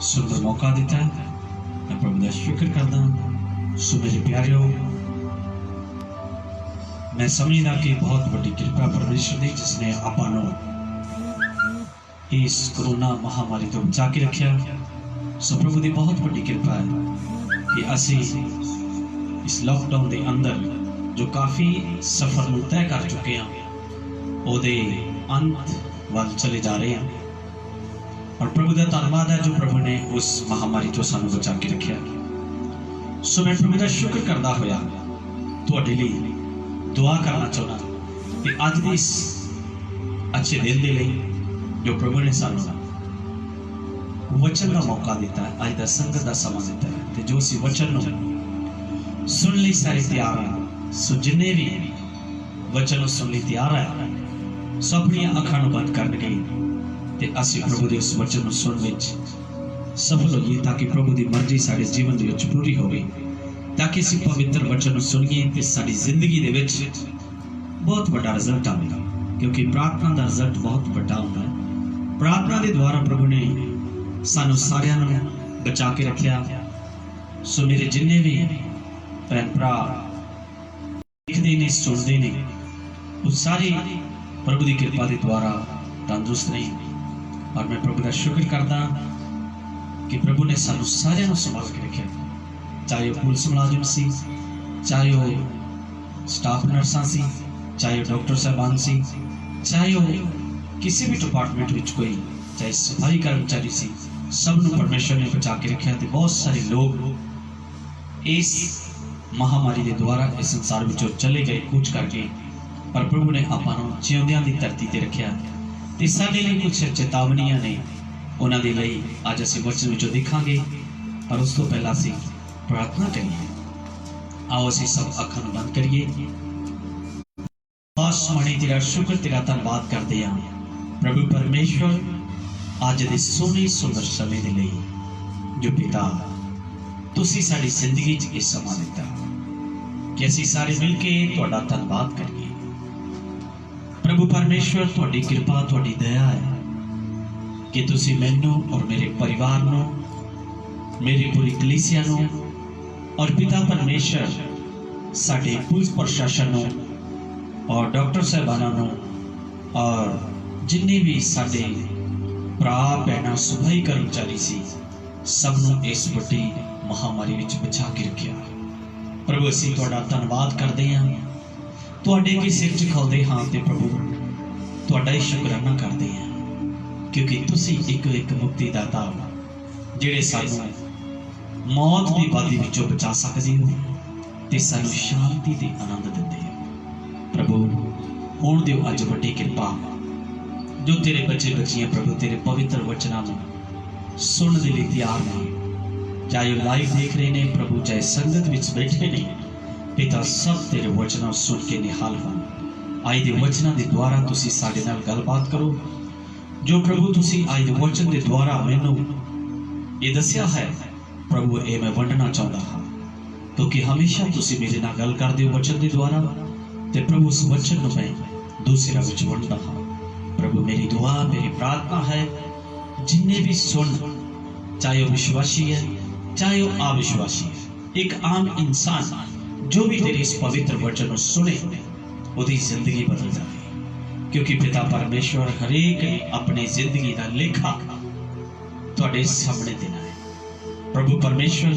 सुंदर मौका दिता है। मैं प्रभु का शुक्र करदा। सो मेरे प्यारिओ, मैं समझदा कि बहुत बड़ी कृपा परमेश्वर दी जिसने आपां नूं इस कोरोना महामारी तो बचा के रखा। सो प्रभु की बहुत बड़ी कृपा है कि असी इस लॉकडाउन के अंदर जो काफ़ी सफर नूं तय कर चुके हैं उहदे अंत वाल चले जा रहे हैं। और प्रभु का धन्यवाद है जो प्रभु ने उस महामारी तो सानू बचा के रखा। सो मैं प्रभु का शुक्र करता होया तुहाडे लई दुआ करना चाहना कि अज के इस अच्छे दिन के लिए जो प्रभु ने सानू वचन का मौका दिता है, अज का संगत का समा दिता है, तो जो असी वचन नूं सुन लई सारे तैयार हैं। सो जिन्ने भी वचन सुन लई तैयार है सो अपनी अखां नूं बंद करनगे ते असी प्रभु के उस वचन को सुन विच सफल होइए, ताकि प्रभु की मर्जी साडे जीवन दे विच पूरी होवे, ताकि असी पवित्र वचन को सुनिए ते साडी जिंदगी दे विच बहुत बड़ा रिजल्ट आवेगा। क्योंकि प्रार्थना का रिजल्ट बहुत बड़ा होता है। प्रार्थना के द्वारा प्रभु ने सानू सारियां नूं बचा के रखा। सो मेरे जिन्ने भी भैन भरा देखते ने सुनते ने वो सारे प्रभु की कृपा के द्वारा तंदुरुस्त नहीं। और मैं प्रभु का शुक्र करदा कि प्रभु ने सानू सारियां नूं संभाल के रखा, चाहे वह पुलिस मुलाजिम सी, चाहे वह स्टाफ नर्सां सी, चाहे वह डॉक्टर साहबान सी, चाहे वह किसी भी डिपार्टमेंट में कोई, चाहे सफाई कर्मचारी सी, सब नूं परमेश्वर ने बचा के रखा। तो बहुत सारे लोग इस महामारी के द्वारा इस संसार में चले गए कूच करके, पर प्रभु ने आपां नूं जिउंदियां दी धरती ते रखा। तो साडे लई कुछ चेतावनियां ने, उन्हां दे लई अज असीं वचन विचों देखांगे। पर उस तो पहला असीं प्रार्थना करिए। आओ असीं सब अखां नूं बंद करिए। आसमानी तेरा शुक्र तेरा धन्नवाद करते हैं प्रभु परमेश्वर अज दे सोहने सुंदर समय दे लई जो पिता तुसीं साडी जिंदगी च इह समा दिता कि असीं सारे मिल के तुहाडा धन्नवाद करिए। प्रभु परमेश्वर तुहाडी कृपा तुहाडी दया है कि तुसीं मैनूं और मेरे परिवार नूं, मेरी पूरी कलीसिया नूं और पिता परमेश्वर साडे पुलिस प्रशासन नूं और डॉक्टर साहबानां नूं और जिन्ने भी साडे भरा भैणां सफाई कर्मचारी सी सब नूं इस वड्डी महामारी विच बचा के रखिया। प्रभु असीं तुहाडा धन्नवाद करदे हां, तुहाडे अगे सिर झुकाउंदे हां ते प्रभु तुहाडा ही शुकराना करदे हां, क्योंकि तुसीं एक मुक्तिदाता हो जिहड़े सानूं मौत की बादी विचों बचा सकदे हो ते सानूं शांति ते आनंद दिंदे हो। प्रभु होण दिओ अज वड्डी कृपा जो तेरे बच्चे बच्चियां प्रभु तेरे पवित्र वचनां नूं सुनण दे लई तैयार ने, चाहे वो लाइव देख रहे ने प्रभु, चाहे संगत विच बैठे ने पिता, सब तेरे वचनों सुन के निहाल हो। आई दे वचनों के द्वारा तुसी साडे नाल गलबात करो। जो प्रभु तुसी आई दे वचन के द्वारा मैनू ये दस्या है प्रभु, ये मैं वंडना चाहता हाँ, क्योंकि हमेशा तुसी मेरे नाल गल करदे हो वचन के द्वारा, ते प्रभु उस वचन नूं मैं दूसरा विच वंडदा हाँ। प्रभु मेरी दुआ मेरी प्रार्थना है जिन्ने भी सुन, चाहे वो विश्वासी है चाहे वो अविश्वासी है, एक आम इंसान जो भी तेरे इस पवित्र वचन को सुने उसकी जिंदगी बदल जाए। क्योंकि पिता परमेश्वर हरेक ने अपनी जिंदगी का लेखा तुहाडे सामने देना है। प्रभु परमेश्वर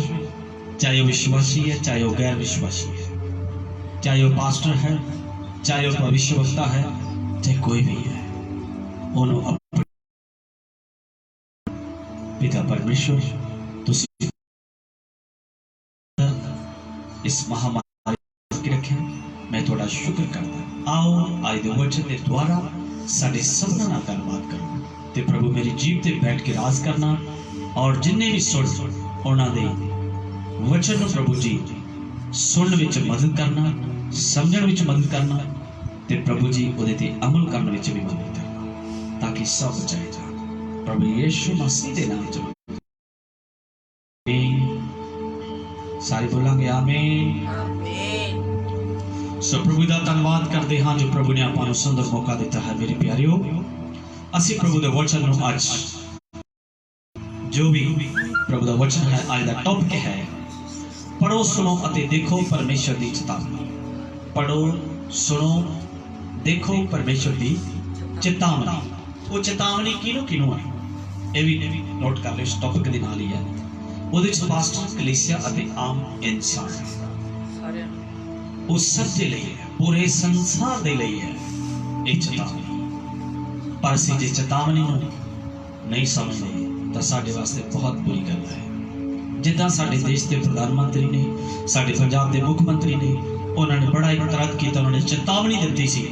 चाहे वो विश्वासी है चाहे वो गैर विश्वासी है, चाहे वो पास्टर है चाहे वो भविष्यवक्ता है, चाहे कोई भी है, उन्होंने पिता परमेश्वर तुसी इस महामारी के रखे मैं थोड़ा शुक्र करता। आओ आज दे वचन के द्वारा साडे सबना नाल गलबात करो ते प्रभु मेरी जीव ते बैठ के राज करना और जिन्ने भी सुन उन्हां दे वचन प्रभु जी सुनने विच मदद करना, समझण विच मदद करना ते प्रभु जी उहदे ते अमल करने विच भी मदद करना, ताकि सब बचाए जाण। प्रभु यीशु मसीह दे नाम च सारे बोलेंगे आमीन। सो प्रभु का धन्यवाद करते हाँ जो प्रभु ने आपां नूं सुंदर मौका दिता है। मेरे प्यारिओ, असीं प्रभु दे वचन नूं अज जो भी प्रभु का वचन है आज का टॉपिक है पढ़ो सुनो अते देखो परमेश्वर की चेतावनी। पढ़ो सुनो देखो परमेश्वर की चेतावनी। वो चेतावनी किनू किनू है ये भी नोट कर लो इस टॉपिक के नाल ही है। वो पास्टर कलीसिया अते आम इंसान उस सब के लिए है पूरे संसार के लिए है ये चेतावनी। पर असीं जे चेतावनी नूं नहीं समझते तो साडे वास्ते बहुत बुरी गल है। जिद्दां साडे देश के प्रधानमंत्री ने साडे पंजाब के मुख मंत्री ने उन्होंने बड़ा एक तरह किया, उन्होंने चेतावनी दी सी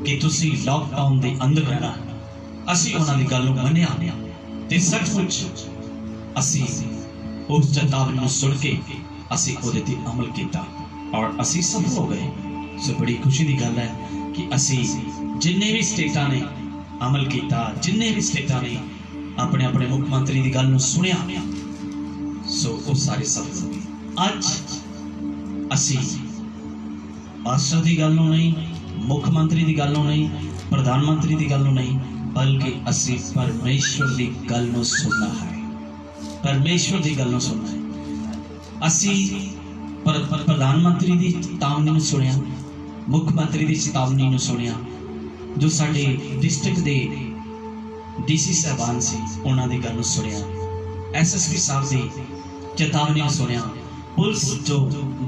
कि तुसीं लॉकडाउन के अंदर रहना। असीं उन्हां दी गल नूं मन्निया ते सचमुच असीं उस चेतावनी नूं सुन के असीं उहदे ते अमल किया और असीं सफल हो गए। सो बड़ी खुशी की गल है कि असीं जिन्ने भी स्टेटां ने अमल किया, जिन्ने भी स्टेटां ने अपने अपने मुख्यमंत्री की गल सुनिया, सो वो सारे सफल हो गए। अज असी पास्टर की गल नहीं, मुख्यमंत्री की गल नहीं, प्रधानमंत्री की गल नहीं, बल्कि असी परमेश्वर की गल सुनना है। परमेश्वर की गल सुनना है। असी प्रधानमंत्री की चेतावनी सुनिया, मुख्यमंत्री की चेतावनी सुनिया, जो साडे डिस्ट्रिक्ट के डीसी साहबान से उन्होंने गल सुनिया, SSP साहब की चेतावनी सुनिया, पुलिस जो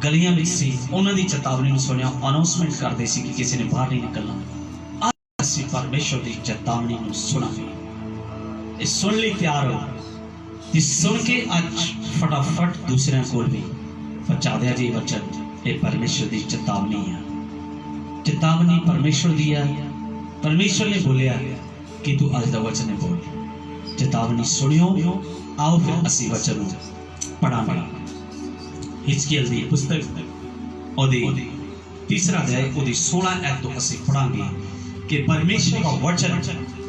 गलियां में सी उन्होंने चेतावनी सुनिया, अनाउंसमेंट करते सी कि किसी ने बाहर नहीं निकलना। आज असीं परमेश्वर की चेतावनी सुनांगे। सुन ली तैयार हो कि सुन के अज फटाफट दूसरे को भी पहुंचा दिया जी वचन। ये परमेश्वर की चेतावनी है। चेतावनी परमेश्वर की है। परमेश्वर ने बोलिया कि तू अज का वचन बोल। चेतावनी सुनियो। आओ फिर असी वचन पढ़ांगे। हिजकिय्याह की पुस्तक ओदी तीसरा अध्याय ओदी 16 ऐत तो असी पढ़ांगे कि परमेश्वर का वचन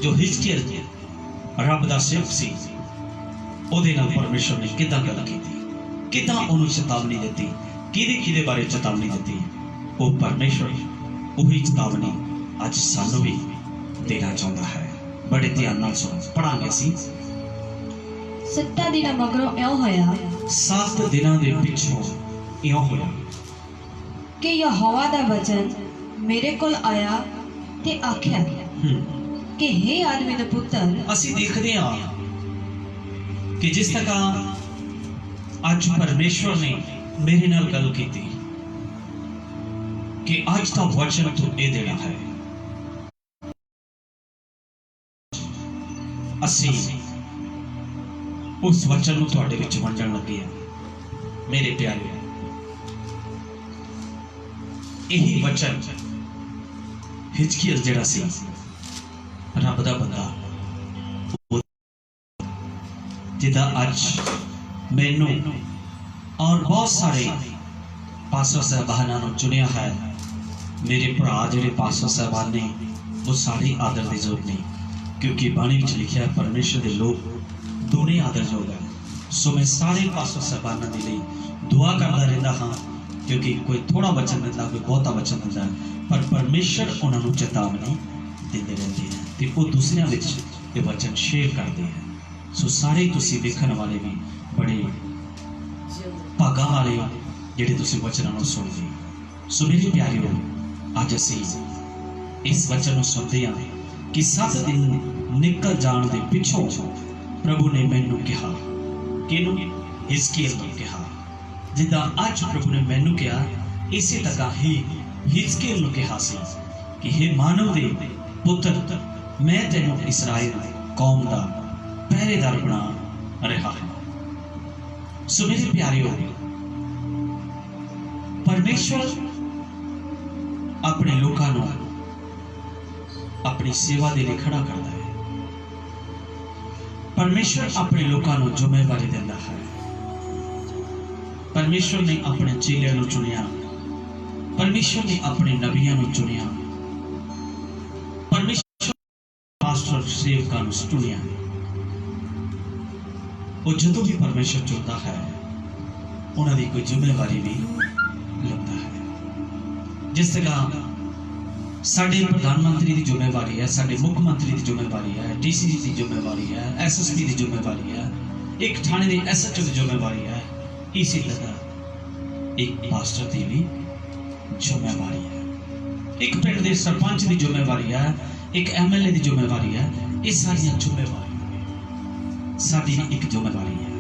जो हिजकिय्याह रब दा सेवक सी ओदे नाल परमेश्वर ने किदां गल कीती, किदां ओनू चेतावनी दी, किहदे बारे चेतावनी दी। वो परमेश्वर वही चेतावनी अज सानू भी देना चाहता है। बड़े ध्यान नाल सुनो। पढ़ांगे सी। 7 दिन मगरों इउं होया, 7 दिनां दे पिछों इउं होया कि यहोवा दा वचन मेरे कोल आया ते आख्या कि हे आदमी दे पुत्र। असीं देखदे हां कि जिस तरह आज परमेश्वर ने मेरे नाल गल कीती कि आज का वचन तू ये देना है। असी उस वचन नूं तुहाडे विच वंडण लगे हैं। मेरे प्यारे, यही वचन हिजकिय्याह जिहड़ा सी रब दा बंदा जिदा अज मैनू और बहुत सारे पास्टर साहबानां नूं चुनिया है। मेरे भरा जिहड़े पास्टर साहबान ने वो सारे आदर की जरूरत नहीं, क्योंकि बाणी विच लिखिया है परमेश्वर के लोग दोने आदरयोग है। सो मैं सारे पास्टर साहबानां दे लई दुआ करता रहता हाँ, क्योंकि कोई थोड़ा वचन दिंदा, कोई बहुता वचन दिंदा, पर परमेश्वर उन्हां नूं चेतावनी दिंदे रहंदे हैं ते वो दूसरियां विच ये वचन शेयर करते हैं। सो सारे तुसीं देखण वाले भी बड़े भागा वाले हो जिहड़े तुसीं वचनां नूं सुणदे। सो मेरे प्यारिओ, अज असीं इस वचन नूं सुणदे हां कि 7 दिन निकल जाण दे पिछों प्रभु ने मैनू कहा, किनू? हिजकिय्याह नूं कहा। जिद्दां अज प्रभु ने मैनू कहा, इसे तरह ही हिजकिय्याह नूं कहा सी कि हे मानव दे पुत्र, मैं तैनूं इसराइल कौम दा पहरेदार बना रहा है। सो मेरे प्यारिओ, परमेश्वर अपने लोगों नूं अपनी सेवा दे लिए खड़ा करता है। परमेश्वर अपने लोगों को जिम्मेवारी देता है। परमेश्वर ने अपने चेलियां नूं चुनिया, परमेश्वर ने अपने नबियां नूं चुनिया, परमेश्वर पास्टर सेवकां नूं चुनिया। वो जदों भी परमेश्वर चुनता है उन्होंने कोई जिम्मेवारी भी लेता है। जिस तरह साडे प्रधानमंत्री की जिम्मेवारी है, साडे मुख्यमंत्री की जिम्मेवारी है, डीसी की जिम्मेवारी है, SSP की जिम्मेवारी है, एक थाने की SHO की जिम्मेवारी है, इसी तरह एक पास्टर की भी जिम्मेवारी है, एक पिंड के सरपंच की जिम्मेवारी है, एक MLA की जिम्मेवारी है। ये सारिया जिम्मेवारी साडी भी एक जिम्मेवारी है।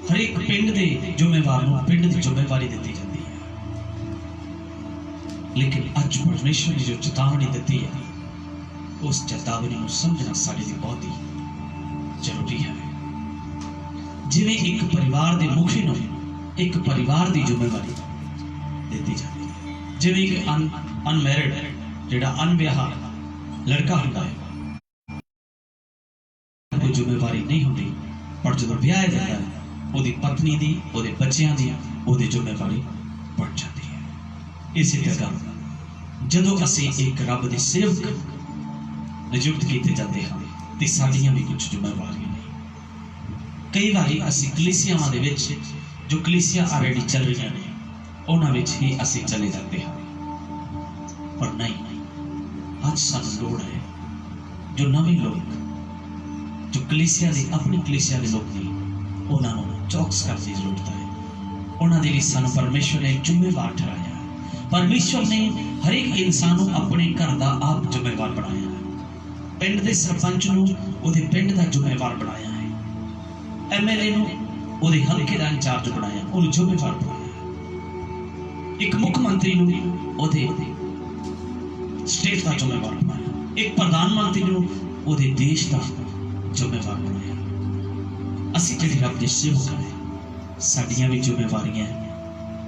हर एक पिंड के जिम्मेवार को पिंड की जिम्मेवारी दी जाती है, लेकिन अज परमेश्वर ने जो चेतावनी दी है, उस चेतावनी को समझना साडे लिए बहुत ही जरूरी है। जिवें एक परिवार के मुखी को एक परिवार की जिम्मेवारी दी जाती है, जिवें एक अनमैरिड जिहड़ा अनविआह लड़का होंदा है, कोई जिम्मेवारी नहीं होती, पर जो विआह जाता है ਉਹਦੀ पत्नी की, ਉਹਦੇ ਬੱਚਿਆਂ ਦੀ, ਉਹਦੀ ਜ਼ਿੰਮੇਵਾਰੀ बढ़ जाती है। इसी तरह ਜਦੋਂ ਅਸੀਂ एक रब के सेवक नियुक्त किए जाते हैं तो साडियां भी कुछ जिम्मेवारियां ने। कई बारी ਅਸੀਂ कलीसियावां दे विच जो कलीसिया ऑलरेडी चल रही ने उन्हां विच ही ਅਸੀਂ चले जाते हैं, पर नहीं, अज सानू लोड़ है जो नवे लोग जो कलीसिया दे अपनी कलीसिया के लोग नहीं उन्होंने चौकस करने की जरूरत है। उन्होंने लिए सानू परमेश्वर ने जिम्मेवार ठहराया है। परमेश्वर ने हर एक इंसान को अपने घर का आप जिम्मेवार बनाया है। पिंड के सरपंच को उहदे पिंड का जिम्मेवार बनाया है, MLA को उहदे हल्के का इंचार्ज बनाया, उन्हें जिम्मेवार बनाया। एक मुख्यमंत्री को उहदे स्टेट का जिम्मेवार बनाया, एक प्रधानमंत्री को उहदे देश का जिम्मेवार बनाया। असी जिहड़े रब दे सेवक हैं, साडियां भी जिम्मेवारियां हैं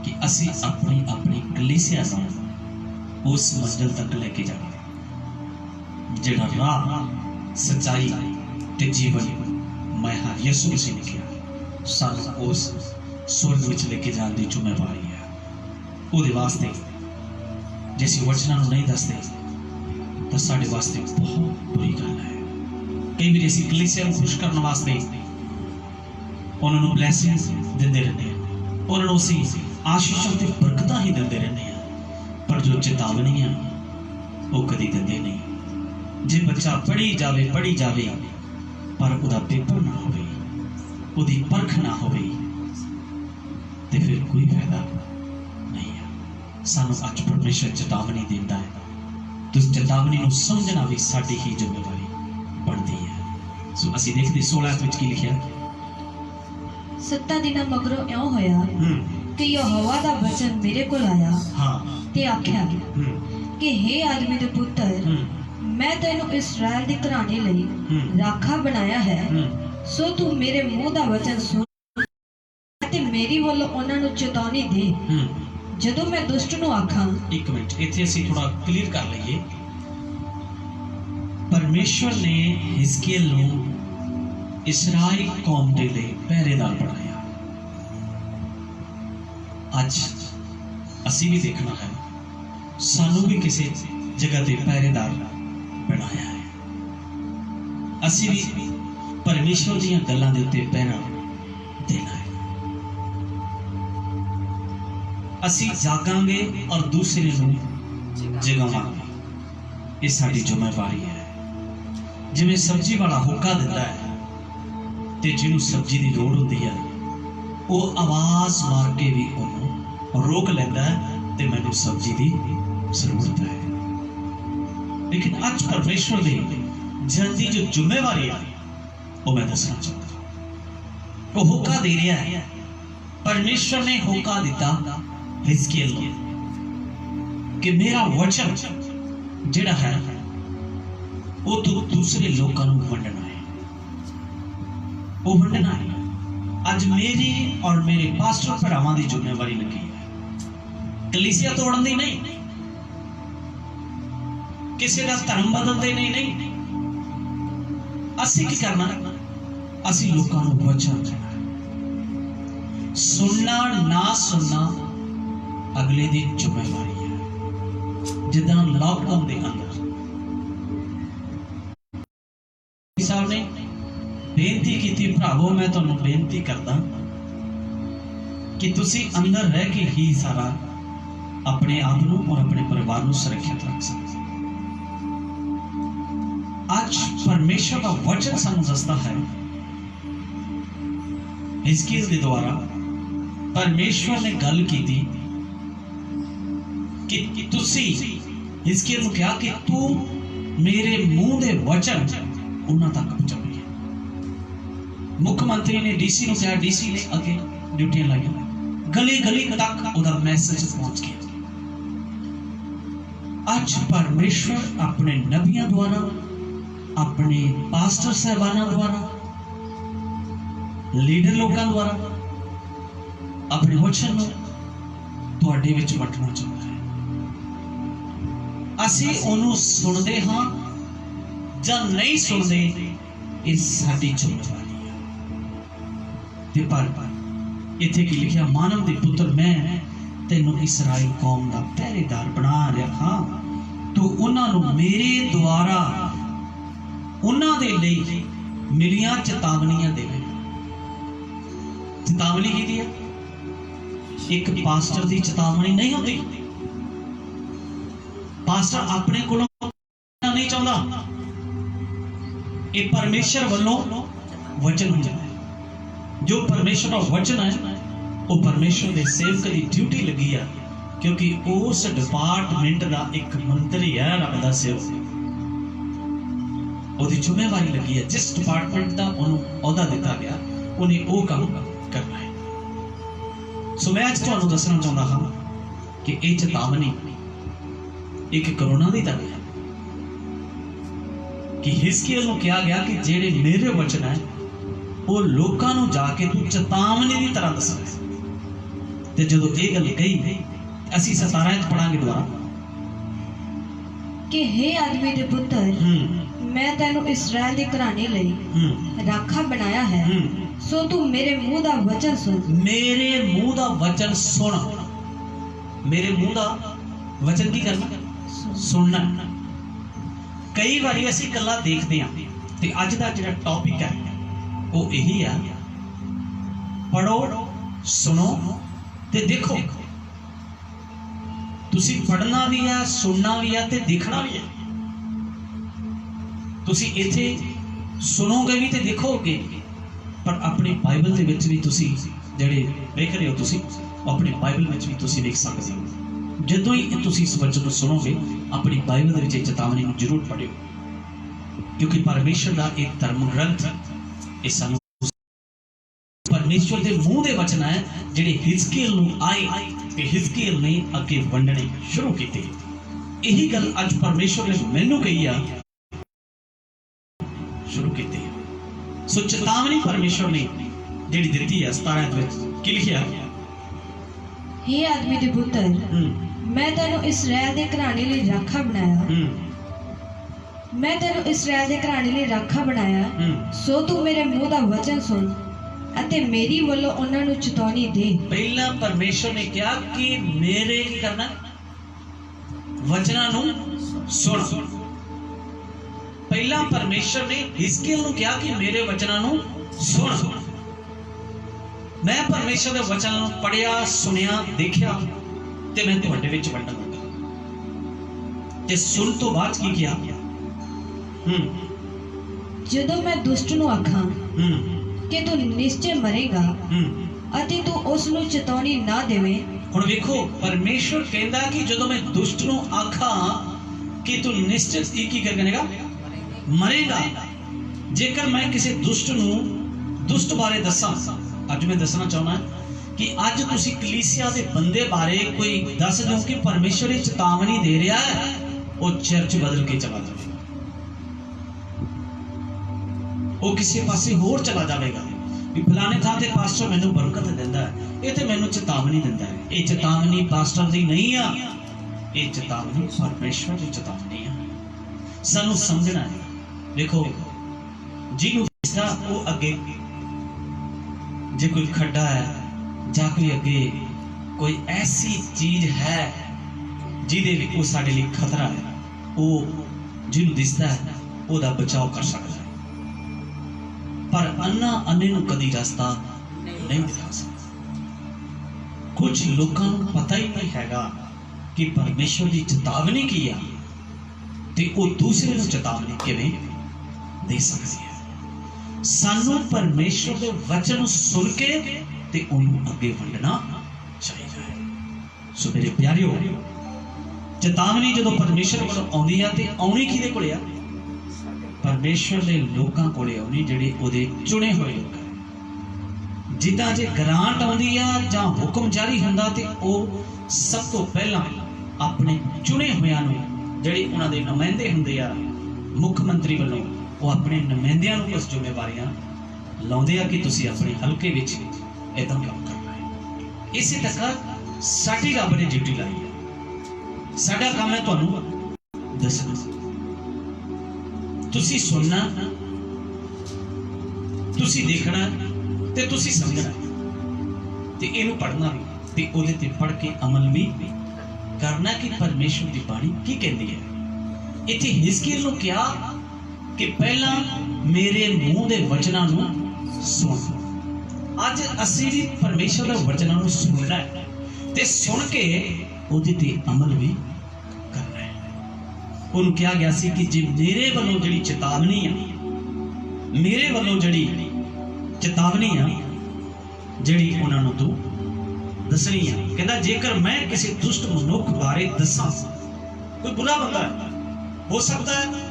कि असी अपनी अपनी कलीसिया को उस मंजिल तक लेके जाना जिहड़ा राह सच्चाई ते जीवन मैं हाँ यसू मसीह ने किया, सानू उस स्वर्ग विच लेके जाने की जिम्मेवारी है। उहदे वास्ते जे असीं वचनां नूं नहीं दसदे तो साडे वास्ते बहुत बुरी गल है। कई बार असीं कलीसिया को खुश करने वास्ते उन्होंने ब्लैसिंग देंदे रहने, उन्होंने उसी आशीषों की बरकत ही देंदे रहने, पर जो चेतावनियां वो कभी देंदे नहीं। जे बच्चा पढ़ी जावे पर उदा पेपर ना होवे, उदी परख ना होवे, ते फिर कोई फायदा नहीं है। सानू अज परमेश्वर चेतावनी देता है, तो उस चेतावनी को समझना भी साडी ही जिम्मेवारी बनती है। सो असीं देखते 16 विच की लिखिया, 7 दिन मगरों इउं होया कि यहोवा दा वचन मेरे कोल आया ते आख्या कि हे आदमी दे पुत्र, मैं तैनू इस्राएल दे घराने लई राखा बनाया है, सो तू मेरे मुंह दा वचन सुन ते मेरी वल्लों उन्हां नू चेतावनी दे। जदों मैं दुष्ट नू आखां, एक मिनट इत्थे असीं थोड़ा क्लियर कर लईए। परमेश्वर ने हिजकिय्याह नू इस्राएल कौम के लिए पहरेदार बनाया। अज असी भी देखना है, सानू भी किसी जगह पे पहरेदार बनाया है। असी भी परमेश्वर दीयां गल्लां दे उत्ते पहरा देना है। असी जागांगे और दूसरे नूं जगावांगे, ये साडी जिम्मेवारी है। जिवें सब्जी वाला होका दिंदा है ते जिन्हों सब्जी की लोड़ होती है वो आवाज़ मार के भी उन्होंने रोक लेता है ते मैनू सब्जी की जरूरत है। लेकिन अज परमेश्वर की जल्दी जो जिम्मेवारी है वो मैं दसना चाहता, वो होका दे रहा है। परमेश्वर ने होका दिता हिजकिय्याह को कि मेरा वचन जिहड़ा है वो तू दूसरे लोगों को वंडना है, वो वंडना है। अज मेरी और मेरे पास्टर भरावां की जिम्मेवारी लगी है, कलीसिया तोड़न दी नहीं, किसी का धर्म बदलते नहीं। असी की करना, असी लोगों को वचन देना, सुनना ना सुनना अगले की जिम्मेवारी है। जिदा लॉकडाउन के अंदर साहब ने बेनती की थी, भरावो मैं तुहानू बेनती करदा कि तुसी अंदर रह के ही सारा अपने आप को और अपने परिवार को सुरक्षित रख सकते। आज परमेश्वर का वचन सानू दसदा है हिजकिय्याह के द्वारा परमेश्वर ने गल की थी कि तुसी हिजकिय्याह नूं कहा कि तू मेरे मुंह दे वचन उन्हां तक पहुंचाइए। मुख्यमंत्री ने डीसी नूं कहा, डीसी ने अगे ड्यूटियां लाइयां, गली गली तक उहदा मैसेज पहुंच गया। आज परमेश्वर अपने नबियां द्वारा, अपने पास्टर साहबाना द्वारा, लीडर लोगों द्वारा अपने वचन तुहाडे विच वटना चाहुंदा है। असीं उहनूं सुणदे हां जां नहीं सुणदे, इह साडी जिम्मेवारी है। ते पर इत्थे की लिखिया, मानव दे पुत्र मैं तैनूं इसराइल कौम दा पहरेदार बना रखा, तू उन्हां नूं मेरे द्वारा उन्हां दे लई मिलियां चेतावनियां देवे। चेतावनी की दी है? एक पास्टर की चेतावनी नहीं होती। पास्टर अपने कोलों नहीं चाहता, ये परमेश्वर वालों वचन हो जाए। जो परमेश्वर का वचन है वो परमेश्वर के सेवक की ड्यूटी लगी है, क्योंकि उस डिपार्टमेंट का एक मंत्री है, रब दा सेवक, उसकी जिम्मेवारी लगी है। जिस डिपार्टमेंट का उन्होंने अहदा दिता गया उन्हें वो काम करना है। सो मैं आज तुहानूं दसना चाहता हाँ कि यह चेतावनी एक कोरोना की तरह है कि हिजकिय्याह नूं कहा गया कि जेड़े मेरे वचन है वो लोकां नूं जाके तू चेतावनी की तरह दसना। ते जदों ये गल कही, असीं 17 पढ़ांगे दोबारा कि हे आदमी दे पुत्र, मैं तेनू इस्राएल दे घराने लई राखा बनाया है, सो तू मेरे मुंह दा वचन सुन। मेरे मुंह दा वचन सुन। मेरे मुंह दा वचन की करना? सुनना। कई बारी असीं गल्लां देखदे हां ते अज दा जिहड़ा टॉपिक है वो यही है, पढ़ो, सुनो ते देखो। तुसी पढ़ना भी है, सुनना भी है ते देखना भी है। तुसी इत्थे सुनोगे भी ते देखोगे, पर अपनी बाइबल दे विच भी तुसी जिहड़े वेख रहे हो, तुसी अपनी बाइबल विच भी तुसी देख सकदे हो। जदों ही तुसी इस वचन को सुनोगे, अपनी बाइबल दे विच चेतावनी नूं जरूर पढ़ियो, क्योंकि परमेश्वर दा एक धर्म ग्रंथ इह सानूं परमेश्वर दे मुंह दे वचन है जिहड़े हिजकिय्याह नूं आए ते हिजकिय्याह ने अगे वंडने शुरू कीते। यही गल अज परमेश्वर ने मैनूं कही आ शुरू कीती। सो चेतावनी परमेश्वर ने जिहड़ी दित्ती है 17 विच की लिखिया, हे आदमी दे पुत्र, मैं तेनू इस्राएल दे घराने लई राखा बनाया। मैं तेनू इस्राएल दे घराने लई राखा बनाया, सो तू मेरे मुंह दा वचन सुन अते मेरी वल्लों उन्हां नूं चेतावनी दे। पहला परमेश्वर ने कहा कि मेरे की करना? वचनां नूं सुन। पहला परमेश्वर ने हिजकिय्याह नूं कहा कि मेरे वचनां नूं सुन। मैं परमेश्वर दे वचनां नूं पढ़िया, सुनिया, देखिया ते मैं तुहाडे विच वंडण लगा। ते सुन तो बाद की किया? जदों मैं दुष्ट नूं आखां कि तू निश्चय मरेगा अते तू उस नूं चेतावनी ना देवें। हुण वेखो, परमेश्वर कहंदा कि जदों मैं दुष्ट नूं आखां कि तू निश्चित ही की करेगा? मरेगा। जेकर मैं किसी दुष्ट नूं दुष्ट बारे दसां, अज मैं दसना चाहना कि अज तुसी कलीसिया दे बंदे बारे कोई दस दो कि परमेश्वर ये चेतावनी दे रहा है, वो चर्च बदल के चला जाएगा, वो किसी पासे होर चला जाएगा भी फलाने थां ते पास्टर मैनूं बरकत दिंदा है, ये ते मैनूं चेतावनी दिंदा है। ये चेतावनी पास्टर दी नहीं आ, ये चेतावनी परमेश्वर दी चेतावनी है। सानूं समझना है। देखो, जिन्हों दिसदा वो अगे, जे कोई खड्डा है जां कोई अगे कोई ऐसी चीज है जिहदे विच वो साडे लई खतरा है, वो जिन्हों दिसदा है ओहदा बचाव कर सकदा है, पर अन्ना अन्ने नूं कदी रास्ता नहीं दिखा सकदा। कुछ लोगों को पता ही नहीं हैगा कि परमेश्वर की चेतावनी की है ते वो दूसरे नूं चेतावनी किवें दे सकदी है। ਸਾਨੂੰ ਪਰਮੇਸ਼ਰ ਦੇ ਵਚਨ ਨੂੰ ਸੁਣ ਕੇ ਤੇ ਉਹਨੂੰ ਅੱਗੇ ਵੰਡਣਾ ਚਾਹੀਦਾ ਹੈ। ਸੋ ਮੇਰੇ ਪਿਆਰਿਓ, ਚੇਤਾਵਨੀ ਜਦੋਂ ਪਰਮੇਸ਼ਰ ਵੱਲੋਂ ਆਉਂਦੀ ਆ ਤੇ ਆਉਣੀ ਕਿਹਦੇ ਕੋਲੇ ਆ? ਪਰਮੇਸ਼ਰ ਦੇ ਲੋਕਾਂ ਕੋਲੇ ਆਉਣੀ, ਜਿਹੜੇ ਉਹਦੇ ਚੁਣੇ ਹੋਏ ਲੋਕ ਹੈ। ਜਿੱਦਾਂ ਜੇ ਗ੍ਰਾਂਟ ਆਉਂਦੀ ਆ ਜਾਂ ਹੁਕਮ ਜਾਰੀ ਹੁੰਦਾ ਤੇ ਉਹ ਸਭ ਤੋਂ ਪਹਿਲਾਂ ਆਪਣੇ ਚੁਣੇ ਹੋਇਆਂ ਨੂੰ, ਜਿਹੜੇ ਉਹਨਾਂ ਦੇ ਨੁਮਾਇੰਦੇ ਹੁੰਦੇ ਆ ਮੁੱਖ ਮੰਤਰੀ ਵੱਲੋਂ, ਉਹ ਆਪਣੇ ਨੁਮਾਇੰਦਿਆਂ ਨੂੰ ਕੁਝ ਜ਼ਿੰਮੇਵਾਰੀਆਂ ਲਾਉਂਦੇ ਆ ਕਿ ਤੁਸੀਂ ਆਪਣੇ ਹਲਕੇ ਵਿੱਚ ਇਦਾਂ ਕੰਮ ਕਰਨਾ ਹੈ। ਇਸੇ ਤਰ੍ਹਾਂ ਸਾਡੀ ਰੱਬ ਨੇ ਡਿਊਟੀ ਲਾਈ ਹੈ। ਸਾਡਾ ਕੰਮ ਹੈ ਤੁਹਾਨੂੰ ਦੱਸਣਾ, ਤੁਸੀਂ ਸੁਣਨਾ, ਤੁਸੀਂ ਦੇਖਣਾ ਤੇ ਤੁਸੀਂ ਸਮਝਣਾ ਤੇ ਇਹਨੂੰ ਪੜ੍ਹਨਾ ਵੀ ਤੇ ਉਹਦੇ ਤੇ ਪੜ੍ਹ ਕੇ ਅਮਲ ਵੀ ਕਰਨਾ ਕਿ ਪਰਮੇਸ਼ਰ ਦੀ ਬਾਣੀ ਕੀ ਕਹਿੰਦੀ ਹੈ। ਇੱਥੇ ਹਿਜ਼ਕੀਏਲ ਨੂੰ ਕਿਹਾ ਕਿ ਪਹਿਲਾਂ ਮੇਰੇ ਮੂੰਹ ਦੇ ਵਚਨਾਂ ਨੂੰ ਸੁਣ। ਅੱਜ ਅਸੀਂ ਵੀ ਪਰਮੇਸ਼ਰ ਦੇ ਵਚਨਾਂ ਨੂੰ ਸੁਣਨਾ ਹੈ ਤੇ ਸੁਣ ਕੇ ਉਹਦੇ ਤੇ ਅਮਲ ਵੀ ਕਰਨਾ ਹੈ। ਉਹਨੂੰ ਕਿਹਾ ਗਿਆ ਸੀ ਕਿ ਜੇ ਮੇਰੇ ਵੱਲੋਂ ਜਿਹੜੀ ਚੇਤਾਵਨੀ ਆ, ਮੇਰੇ ਵੱਲੋਂ ਜਿਹੜੀ ਚੇਤਾਵਨੀ ਆ, ਜਿਹੜੀ ਉਹਨਾਂ ਨੂੰ ਤੂੰ ਦੱਸਣੀ ਆ। ਕਹਿੰਦਾ ਜੇਕਰ ਮੈਂ ਕਿਸੇ ਦੁਸ਼ਟ ਮਨੁੱਖ ਬਾਰੇ ਦੱਸਾਂ, ਕੋਈ ਬੁਰਾ ਬੰਦਾ ਹੈ, ਹੋ ਸਕਦਾ ਹੈ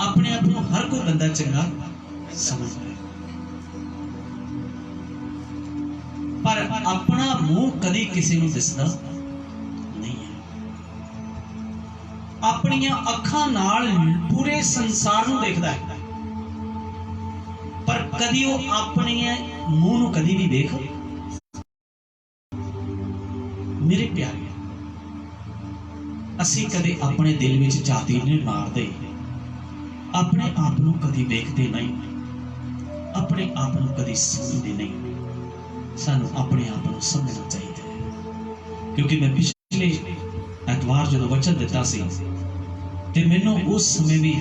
ਆਪਣੇ ਆਪ ਨੂੰ ਹਰ ਕੋਈ ਬੰਦਾ ਚੰਗਾ ਸਮਝਦਾ ਹੈ, ਪਰ ਆਪਣਾ ਮੂੰਹ ਕਦੀ ਕਿਸੇ ਨੂੰ ਦਿਸਦਾ ਨਹੀਂ ਹੈ। ਆਪਣੀਆਂ ਅੱਖਾਂ ਨਾਲ ਪੂਰੇ ਸੰਸਾਰ ਨੂੰ ਦੇਖਦਾ ਹੈ, ਪਰ ਕਦੀ ਉਹ ਆਪਣੇ ਮੂੰਹ ਨੂੰ ਕਦੀ ਵੀ ਦੇਖ। ਮੇਰੇ ਪਿਆਰੇ, ਅਸੀਂ ਕਦੇ ਆਪਣੇ ਦਿਲ ਵਿੱਚ ਝਾਤੀ ਨਹੀਂ ਮਾਰਦੇ, ਆਪਣੇ ਆਪ ਨੂੰ ਕਦੀ ਵੇਖਦੇ ਨਹੀਂ, ਆਪਣੇ ਆਪ ਨੂੰ ਕਦੀ ਸਮਝਦੇ ਨਹੀਂ। ਸਾਨੂੰ ਆਪਣੇ ਆਪ ਨੂੰ ਸਮਝਣਾ ਚਾਹੀਦਾ ਹੈ, ਕਿਉਂਕਿ ਮੈਂ ਪਿਛਲੇ ਐਤਵਾਰ ਜਦੋਂ ਵਚਨ ਦਿੱਤਾ ਸੀ ਤੇ ਮੈਨੂੰ ਉਸ ਸਮੇਂ ਵੀ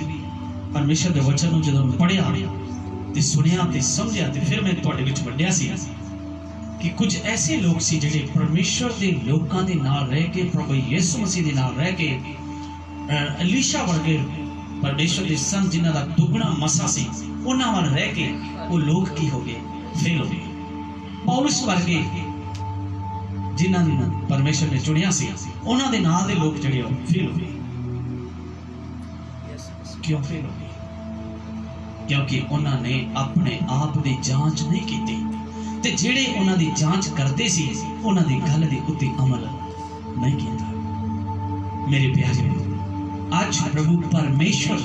ਪਰਮੇਸ਼ਰ ਦੇ ਵਚਨ ਨੂੰ ਜਦੋਂ ਪੜ੍ਹਿਆ ਤੇ ਸੁਣਿਆ ਤੇ ਸਮਝਿਆ ਤੇ ਫਿਰ ਮੈਂ ਤੁਹਾਡੇ ਵਿੱਚ ਵੰਡਿਆ ਸੀ ਕਿ ਕੁਝ ਐਸੇ ਲੋਕ ਸੀ ਜਿਹੜੇ ਪਰਮੇਸ਼ਰ ਦੇ ਲੋਕਾਂ ਦੇ ਨਾਲ ਰਹਿ ਕੇ, ਪ੍ਰਭੂ ਯਿਸੂ ਮਸੀਹ ਦੇ ਨਾਲ ਰਹਿ ਕੇ, ਅਲੀਸ਼ਾ ਵਰਗੇ ਪਰਮੇਸ਼ਰ ਦੇ ਸੰਤ ਜਿਨ੍ਹਾਂ ਦਾ ਦੁੱਗਣਾ ਮਸਾ ਸੀ, ਉਹਨਾਂ ਵੱਲ ਰਹਿ ਕੇ ਉਹ ਲੋਕ ਕੀ ਹੋ ਗਏ? ਫੇਲ ਹੋ ਗਏ। ਪੌਲਸ ਵਰਗੇ ਜਿਨ੍ਹਾਂ ਨੂੰ ਪਰਮੇਸ਼ਰ ਨੇ ਚੁਣਿਆ ਸੀ, ਉਹਨਾਂ ਦੇ ਨਾਲ ਦੇ ਲੋਕ ਜਿਹੜੇ ਉਹ ਫੇਲ ਹੋ ਗਏ। ਕਿਉਂ ਫੇਲ ਹੋ ਗਏ? ਕਿਉਂਕਿ ਉਹਨਾਂ ਨੇ ਆਪਣੇ ਆਪ ਦੀ ਜਾਂਚ ਨਹੀਂ ਕੀਤੀ ਤੇ ਜਿਹੜੇ ਉਹਨਾਂ ਦੀ ਜਾਂਚ ਕਰਦੇ ਸੀ ਉਹਨਾਂ ਦੀ ਗੱਲ ਦੇ ਉੱਤੇ ਅਮਲ ਨਹੀਂ ਕੀਤਾ। ਮੇਰੇ ਪਿਆਰਿਓ, ਅੱਜ ਪ੍ਰਭੂ ਪਰਮੇਸ਼ਰ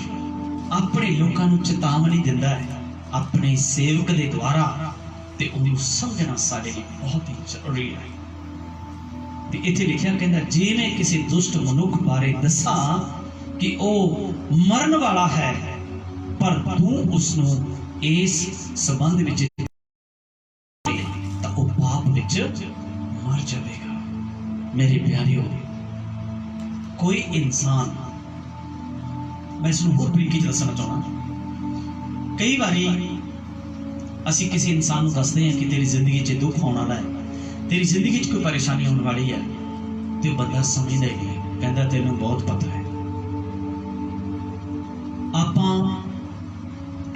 ਆਪਣੇ ਲੋਕਾਂ ਨੂੰ ਚੇਤਾਵਨੀ ਦਿੰਦਾ ਹੈ ਆਪਣੇ ਸੇਵਕ ਦੇ ਦੁਆਰਾ, ਤੇ ਉਹਨੂੰ ਸਮਝਣਾ ਸਾਡੇ ਲਈ ਬਹੁਤ ਹੀ ਜ਼ਰੂਰੀ ਹੈ। ਤੇ ਇੱਥੇ ਲਿਖਿਆ ਕਹਿੰਦਾ, ਜੇ ਮੈਂ ਕਿਸੇ ਦੁਸ਼ਟ ਮਨੁੱਖ ਬਾਰੇ ਦੱਸਾਂ ਕਿ ਉਹ ਮਰਨ ਵਾਲਾ ਹੈ, ਪਰ ਤੂੰ ਉਸ ਨੂੰ ਇਸ ਸੰਬੰਧ ਵਿੱਚ ਤਾਂ ਉਹ ਪਾਪ ਵਿੱਚ ਮਰ ਜਾਵੇਗਾ। ਮੇਰੇ ਪਿਆਰਿਓ, ਕੋਈ ਇਨਸਾਨ, ਮੈਂ ਇਸ ਨੂੰ ਹੋਰ ਬਰੀਕੀ ਦੱਸਣਾ ਚਾਹੁੰਦਾ। ਕਈ ਵਾਰੀ ਅਸੀਂ ਕਿਸੇ ਇਨਸਾਨ ਨੂੰ ਦੱਸਦੇ ਹਾਂ ਕਿ ਤੇਰੀ ਜ਼ਿੰਦਗੀ 'ਚ ਦੁੱਖ ਆਉਣ ਵਾਲਾ ਹੈ, ਤੇਰੀ ਜ਼ਿੰਦਗੀ 'ਚ ਕੋਈ ਪਰੇਸ਼ਾਨੀ ਆਉਣ ਵਾਲੀ ਹੈ, ਤੇ ਉਹ ਬੰਦਾ ਸਮਝਦਾ ਹੀ ਨਹੀਂ, ਕਹਿੰਦਾ ਤੈਨੂੰ ਬਹੁਤ ਪਤਾ ਹੈ। ਆਪਾਂ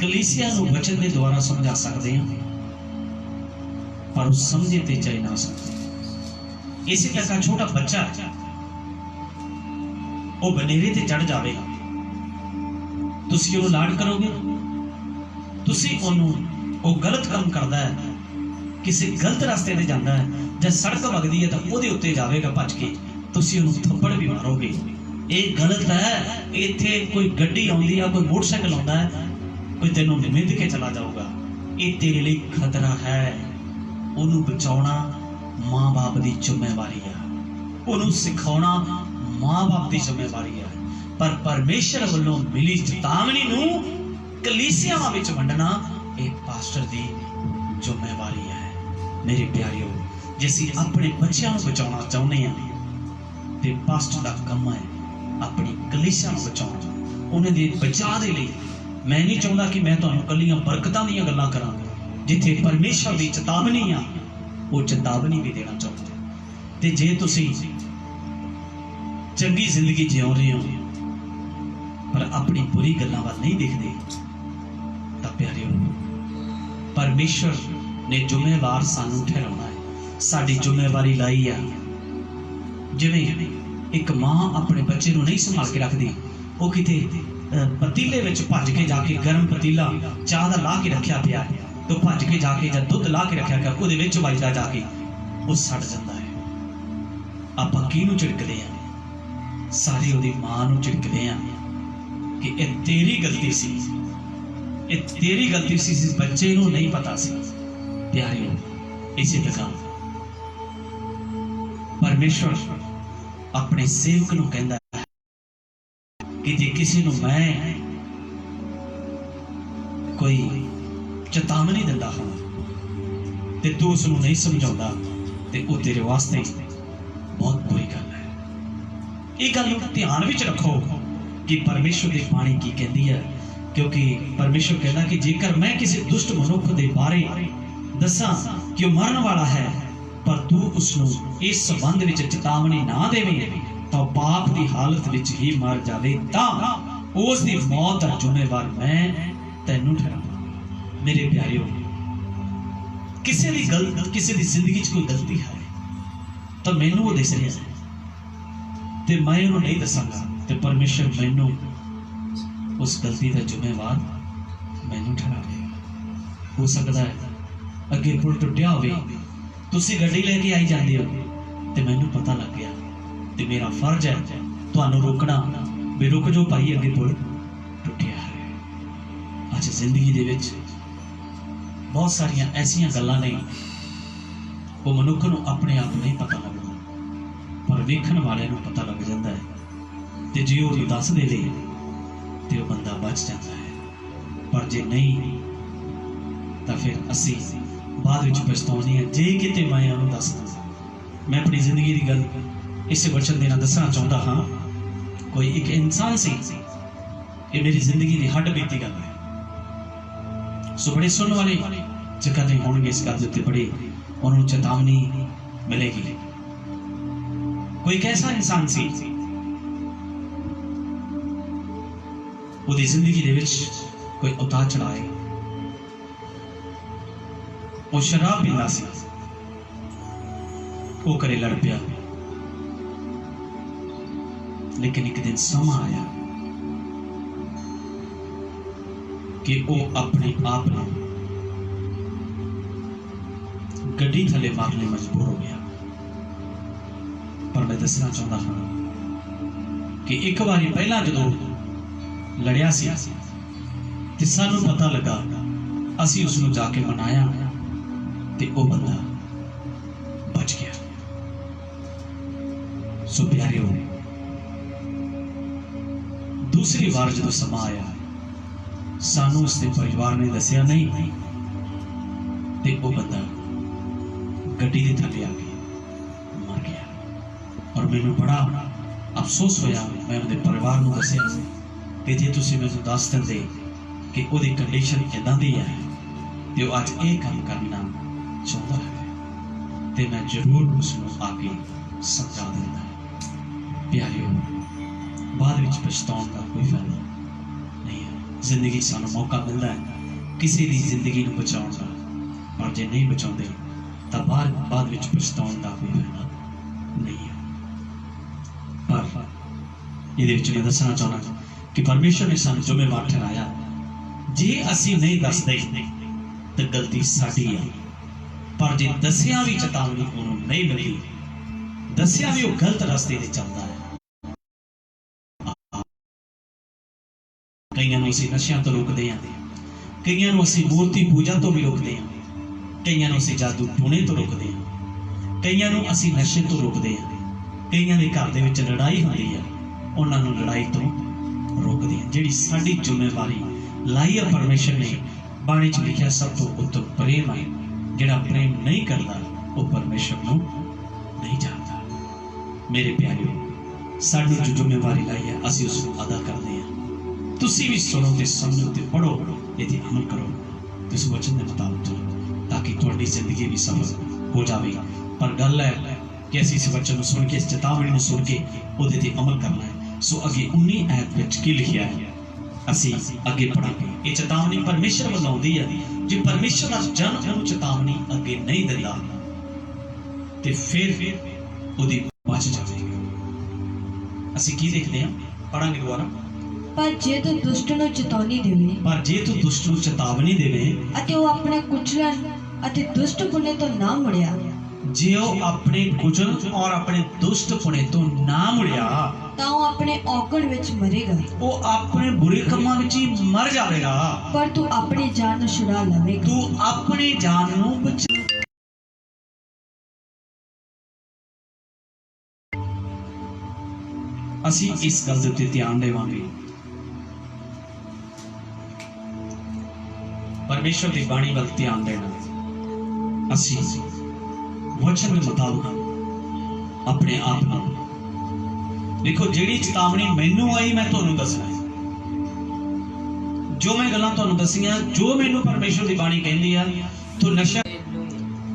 ਕਲੀਸਿਆ ਨੂੰ ਵਚਨ ਦੇ ਦੁਆਰਾ ਸਮਝਾ ਸਕਦੇ ਹਾਂ, ਪਰ ਉਹ ਸਮਝੇ ਤੇ ਚਾਹੇ ਨਾ ਸਮਝੇ। ਇਸੇ ਤਰ੍ਹਾਂ ਛੋਟਾ ਬੱਚਾ ਉਹ ਬਨੇਰੇ ਤੇ ਚੜ ਜਾਵੇਗਾ, ਤੁਸੀਂ ਉਹਨੂੰ ਲਾਡ ਕਰੋਗੇ, ਤੁਸੀਂ ਉਹਨੂੰ, ਉਹ ਗਲਤ ਕੰਮ ਕਰਦਾ ਹੈ, ਕਿਸੇ ਗਲਤ ਰਸਤੇ ਤੇ ਜਾਂਦਾ ਹੈ ਜਾਂ ਸੜਕ ਵਗਦੀ ਹੈ ਤਾਂ ਉਹਦੇ ਉੱਤੇ ਜਾਵੇਗਾ ਭੱਜ ਕੇ, ਤੁਸੀਂ ਉਹਨੂੰ ਥੱਪੜ ਵੀ ਮਾਰੋਗੇ। ਇਹ ਗਲਤ ਹੈ। ਇੱਥੇ ਕੋਈ ਗੱਡੀ ਆਉਂਦੀ ਆ, ਕੋਈ ਮੋਟਰਸਾਈਕਲ ਆਉਂਦਾ ਹੈ, ਕੋਈ ਤੈਨੂੰ ਮਿੰਦ ਕੇ ਚਲਾ ਜਾਊਗਾ, ਇਹ ਤੇਰੇ ਲਈ ਖਤਰਾ ਹੈ। ਉਹਨੂੰ ਬਚਾਉਣਾ ਮਾਂ-ਬਾਪ ਦੀ ਜ਼ਿੰਮੇਵਾਰੀ ਹੈ, ਉਹਨੂੰ ਸਿਖਾਉਣਾ ਮਾਂ-ਬਾਪ ਦੀ ਜ਼ਿੰਮੇਵਾਰੀ ਹੈ, ਪਰ ਪਰਮੇਸ਼ਰ ਵੱਲੋਂ ਮਿਲੀ ਚੇਤਾਵਨੀ ਨੂੰ ਕਲੀਸਿਆਵਾਂ ਵਿੱਚ ਵੰਡਣਾ ਇਹ ਪਾਸਟਰ ਦੀ ਜ਼ਿੰਮੇਵਾਰੀ ਹੈ। ਮੇਰੇ ਪਿਆਰਿਓ, ਜੇ ਅਸੀਂ ਆਪਣੇ ਬੱਚਿਆਂ ਨੂੰ ਬਚਾਉਣਾ ਚਾਹੁੰਦੇ ਹਾਂ ਤੇ ਪਾਸਟਰ ਦਾ ਕੰਮ ਹੈ ਆਪਣੀ ਕਲੀਸਿਆ ਨੂੰ ਬਚਾਉਣਾ। ਉਹਨਾਂ ਦੇ ਬਚਾਅ ਦੇ ਲਈ ਮੈਂ ਨਹੀਂ ਚਾਹੁੰਦਾ ਕਿ ਮੈਂ ਤੁਹਾਨੂੰ ਕੱਲੀਆਂ ਬਰਕਤਾਂ ਦੀਆਂ ਗੱਲਾਂ ਕਰਾਂ, ਜਿੱਥੇ ਪਰਮੇਸ਼ਰ ਦੀ ਚੇਤਾਵਨੀ ਆ ਉਹ ਚੇਤਾਵਨੀ ਵੀ ਦੇਣਾ ਚਾਹੁੰਦਾ। ਤੇ ਜੇ ਤੁਸੀਂ ਚੰਗੀ ਜ਼ਿੰਦਗੀ ਜਿਉ ਰਹੇ ਹੋ ਪਰ ਆਪਣੀ ਬੁਰੀ ਗੱਲਾਂ ਵੱਲ ਨਹੀਂ ਦੇਖਦੇ, ਤਾਂ प्यारे परमेश्वर ने जिम्मेवार सानू ठहराउणा है, साडी जिम्मेवारी लाई आ। जिवें एक मां अपने बच्चे नूं नहीं संभाल के रखदी, वो किते पतीले विच भज के जाके गरम पतीला चाह दा ला के रखिया पिया, तो भज के जाके जां दुध ला के रखिया पिया उहदे विच वजदा जाके वो सड़ जांदा है। आपां किहनूं झिड़कदे आ? सारे उहदी मां नूं झिड़कदे आ कि ये तेरी गलती सी, ये तेरी गलती सी, इस बच्चे नूं नहीं पता सी। प्यारियों, इसी तरह परमेश्वर अपने सेवक नूं कहंदा है कि जे किसी नूं मैं कोई चेतावनी दिंदा हां ते तू उसनूं नहीं समझाउंदा ते वो तेरे वास्ते बहुत बुरी गल है। ये गल नूं ध्यान विच रखो कि परमेश्वर की बाणी की कहती है, क्योंकि परमेश्वर कहता कि जेकर मैं किसी दुष्ट मनुख के बारे दसा कि वह मरण वाला है, पर तू उसनूं इस संबंध विच चेतावनी ना देवे तो पाप की हालत विच ही मर जावे, तां उस दी मौत दा जिम्मेवार मैं तैनूं ठहरावां। मेरे प्यारियों, किसी दी गलती, किसी दी जिंदगी च कोई गलती है तो मैनूं वो दस रहा है ते मैं उन्होंने नहीं दसांगा, ते परमेश्वर मैनूं उस गलती का जिम्मेवार मैनूं ठहरावेगा। हो सकता है अगे पुल टुटिया होवे, तुसीं गड्डी लेके आई जांदे हो ते मैनूं पता लग गया ते मेरा फर्ज है तुहानूं रोकना भी रुक जाओ भाई, अगे पुल टुटिया है। अच्छा, जिंदगी दे विच बहुत सारियां ऐसियां गल्लां ने वो मनुख नूं अपने आप नहीं पता लगदा, पर वेखण वाले नूं पता लग जाता है ते जे वो दस देवे ते वो बंदा बच जाता है, पर जे नहीं तो फिर असी बाद विच पछताउने हैं। जे किते मैं उन्होंने दस दा, मैं अपनी जिंदगी की गल इस वचन देना दसना चाहता हाँ। कोई एक इंसान सी, ये मेरी जिंदगी की हड्ड बीती गल है। सो बड़े सुनने वाले जगह नहीं होंगे इस गल के, बड़े उन्होंने चेतावनी मिलेगी। कोई एक ऐसा इंसान सी, उसकी जिंदगी दे विच कोई उतार चढ़ाए, वो शराब पींदा सी, वो घरे लड़ पिया, लेकिन एक दिन समा आया कि वो अपने आप को गड्डी थले मारने मजबूर हो गया। पर मैं दसना चाहता हाँ कि एक बारी पहला जो लड़िया सी ते सानू पता लगा, असी उसनू जाके मनाया ते वो बंदा बच गया। सो प्यारियों, दूसरी बार जो समा आया, सानू उसके परिवार ने दसिया नहीं ते वो बंदा गड्डी के थले आके मर गया। और मैनू बड़ा अफसोस होया। मैं उनके परिवार को दसिया कि जे तुसीं मैनू दस दिंदे कि उसकी कंडीशन इदां दी है ते वो अज ये काम करना चाहता है ते मैं जरूर उसनू आके समझा दिंदा। प्यारियों, बाद विच पछताउण का कोई फायदा नहीं है। जिंदगी सानू मौका मिलता है किसी की जिंदगी को बचाउण का, पर जे नहीं बचाउंदे तां बाद विच पछताउण का कोई फायदा नहीं है। पर ये मैं दसना चाहना कि परमेश्वर ने सानू जिम्मेवार ठहराया। जे असी नहीं दसदे तो गलती साडी है, पर जे दसिया भी चेतावनी उन्होंने नहीं मिली, दसिया भी वो गलत रास्ते से चलता है। कईयां नूं असीं नशियां तो रोकते हैं, कईयां नूं असीं मूर्ति पूजा तो भी रोकते हैं, कईयां नूं असीं जादू टूणे तो रोकते हैं, कईयां नूं असीं नशे तो रोकते हैं, कईयां दे घर दे विच लड़ाई होंदी है, उन्हां नूं लड़ाई तो रोकते हैं। जिहड़ी साडी जिम्मेवारी लाई है परमेश्वर ने बाणी च लिखिया, सब तो उत्तम प्रेम है। जिहड़ा प्रेम नहीं करता वो परमेश्वर नूं नहीं जानता। मेरे प्यारियों, साडी जो जिम्मेवारी लाई है असीं उस नूं अदा करते हैं। तुसी भी सुनो ते समझो ते पढ़ो, ये अमल करो, तुस वचन के मुताबिक चलो, ताकि तुहाडी जिंदगी भी सफल हो जाए। पर गल है कि असीं इस वचन को सुन के, इस चेतावनी को सुन के उहदे ते अमल करना है। सो अगे 19 आयत विच की लिखिया है ਅਸੀਂ ਅੱਗੇ ਪੜਾਂਗੇ। ਇਹ ਚੇਤਾਵਨੀ ਪਰਮੇਸ਼ਰ ਵੱਲੋਂ ਆਉਂਦੀ ਹੈ। ਜੇ ਪਰਮੇਸ਼ਰ ਦਾ ਜਨ ਉਹਨੂੰ ਚੇਤਾਵਨੀ ਅੱਗੇ ਨਹੀਂ ਦਿੰਦਾ ਤੇ ਫਿਰ ਉਹਦੀ ਬਚ ਜਾਵੇਗੀ। ਅਸੀਂ ਕੀ ਦੇਖਦੇ ਹਾਂ, ਪੜਾਂਗੇ ਦੁਬਾਰਾ। ਪਰ ਜੇ ਤੂੰ ਦੁਸ਼ਟ ਨੂੰ ਚੇਤਾਵਨੀ ਦੇਵੇਂ ਪਰ ਜੇ ਤੂੰ ਦੁਸ਼ਟ ਨੂੰ ਚੇਤਾਵਨੀ ਦੇਵੇਂ ਅਤੇ ਉਹ ਆਪਣੇ ਕੁਚਲਣ ਅਤੇ ਦੁਸ਼ਟ ਪੁਣੇ ਤੋਂ ਨਾ ਮੁੜਿਆ, ਜੇ ਉਹ ਆਪਣੇ ਕੁਚਲ ਔਰ ਆਪਣੇ ਦੁਸ਼ਟ ਪੁਣੇ ਤੋਂ ਨਾ ਮੁੜਿਆ ਤਾਂ ਉਹ ਆਪਣੇ ਔਗਣ ਵਿੱਚ ਮਰੇਗਾ, ਉਹ ਆਪਣੇ ਬੁਰੇ ਕੰਮਾਂ ਵਿੱਚ ਹੀ ਮਰ ਜਾਵੇਗਾ। ਪਰ ਤੂੰ ਆਪਣੀ ਜਾਨ ਨੂੰ ਛੁਡਾ ਲਵੇਂਗਾ। ਤੂੰ ਆਪਣੀ ਜਾਨ ਨੂੰ ਬਚਾ। ਅਸੀਂ ਇਸ ਗੱਲ ਦੇ ਉੱਤੇ ਧਿਆਨ ਦੇਵਾਂਗੇ। ਪਰਮੇਸ਼ਰ ਦੀ ਬਾਣੀ ਵੱਲ ਧਿਆਨ ਦੇਣਾ। ਅਸੀਂ ਵਚਨ ਦੇ ਮੁਤਾਬਕ ਆਪਣੇ ਆਪ ਨੂੰ ਦੇਖੋ। ਜਿਹੜੀ ਚੇਤਾਵਨੀ ਮੈਨੂੰ ਆਈ ਮੈਂ ਤੁਹਾਨੂੰ ਦੱਸਣਾ ਹੈ। ਜੋ ਮੈਂ ਗੱਲਾਂ ਤੁਹਾਨੂੰ ਦੱਸੀਆਂ, ਜੋ ਮੈਨੂੰ ਪਰਮੇਸ਼ਰ ਦੀ ਬਾਣੀ ਕਹਿੰਦੀ ਆ, ਤੋ ਨਸ਼ਾ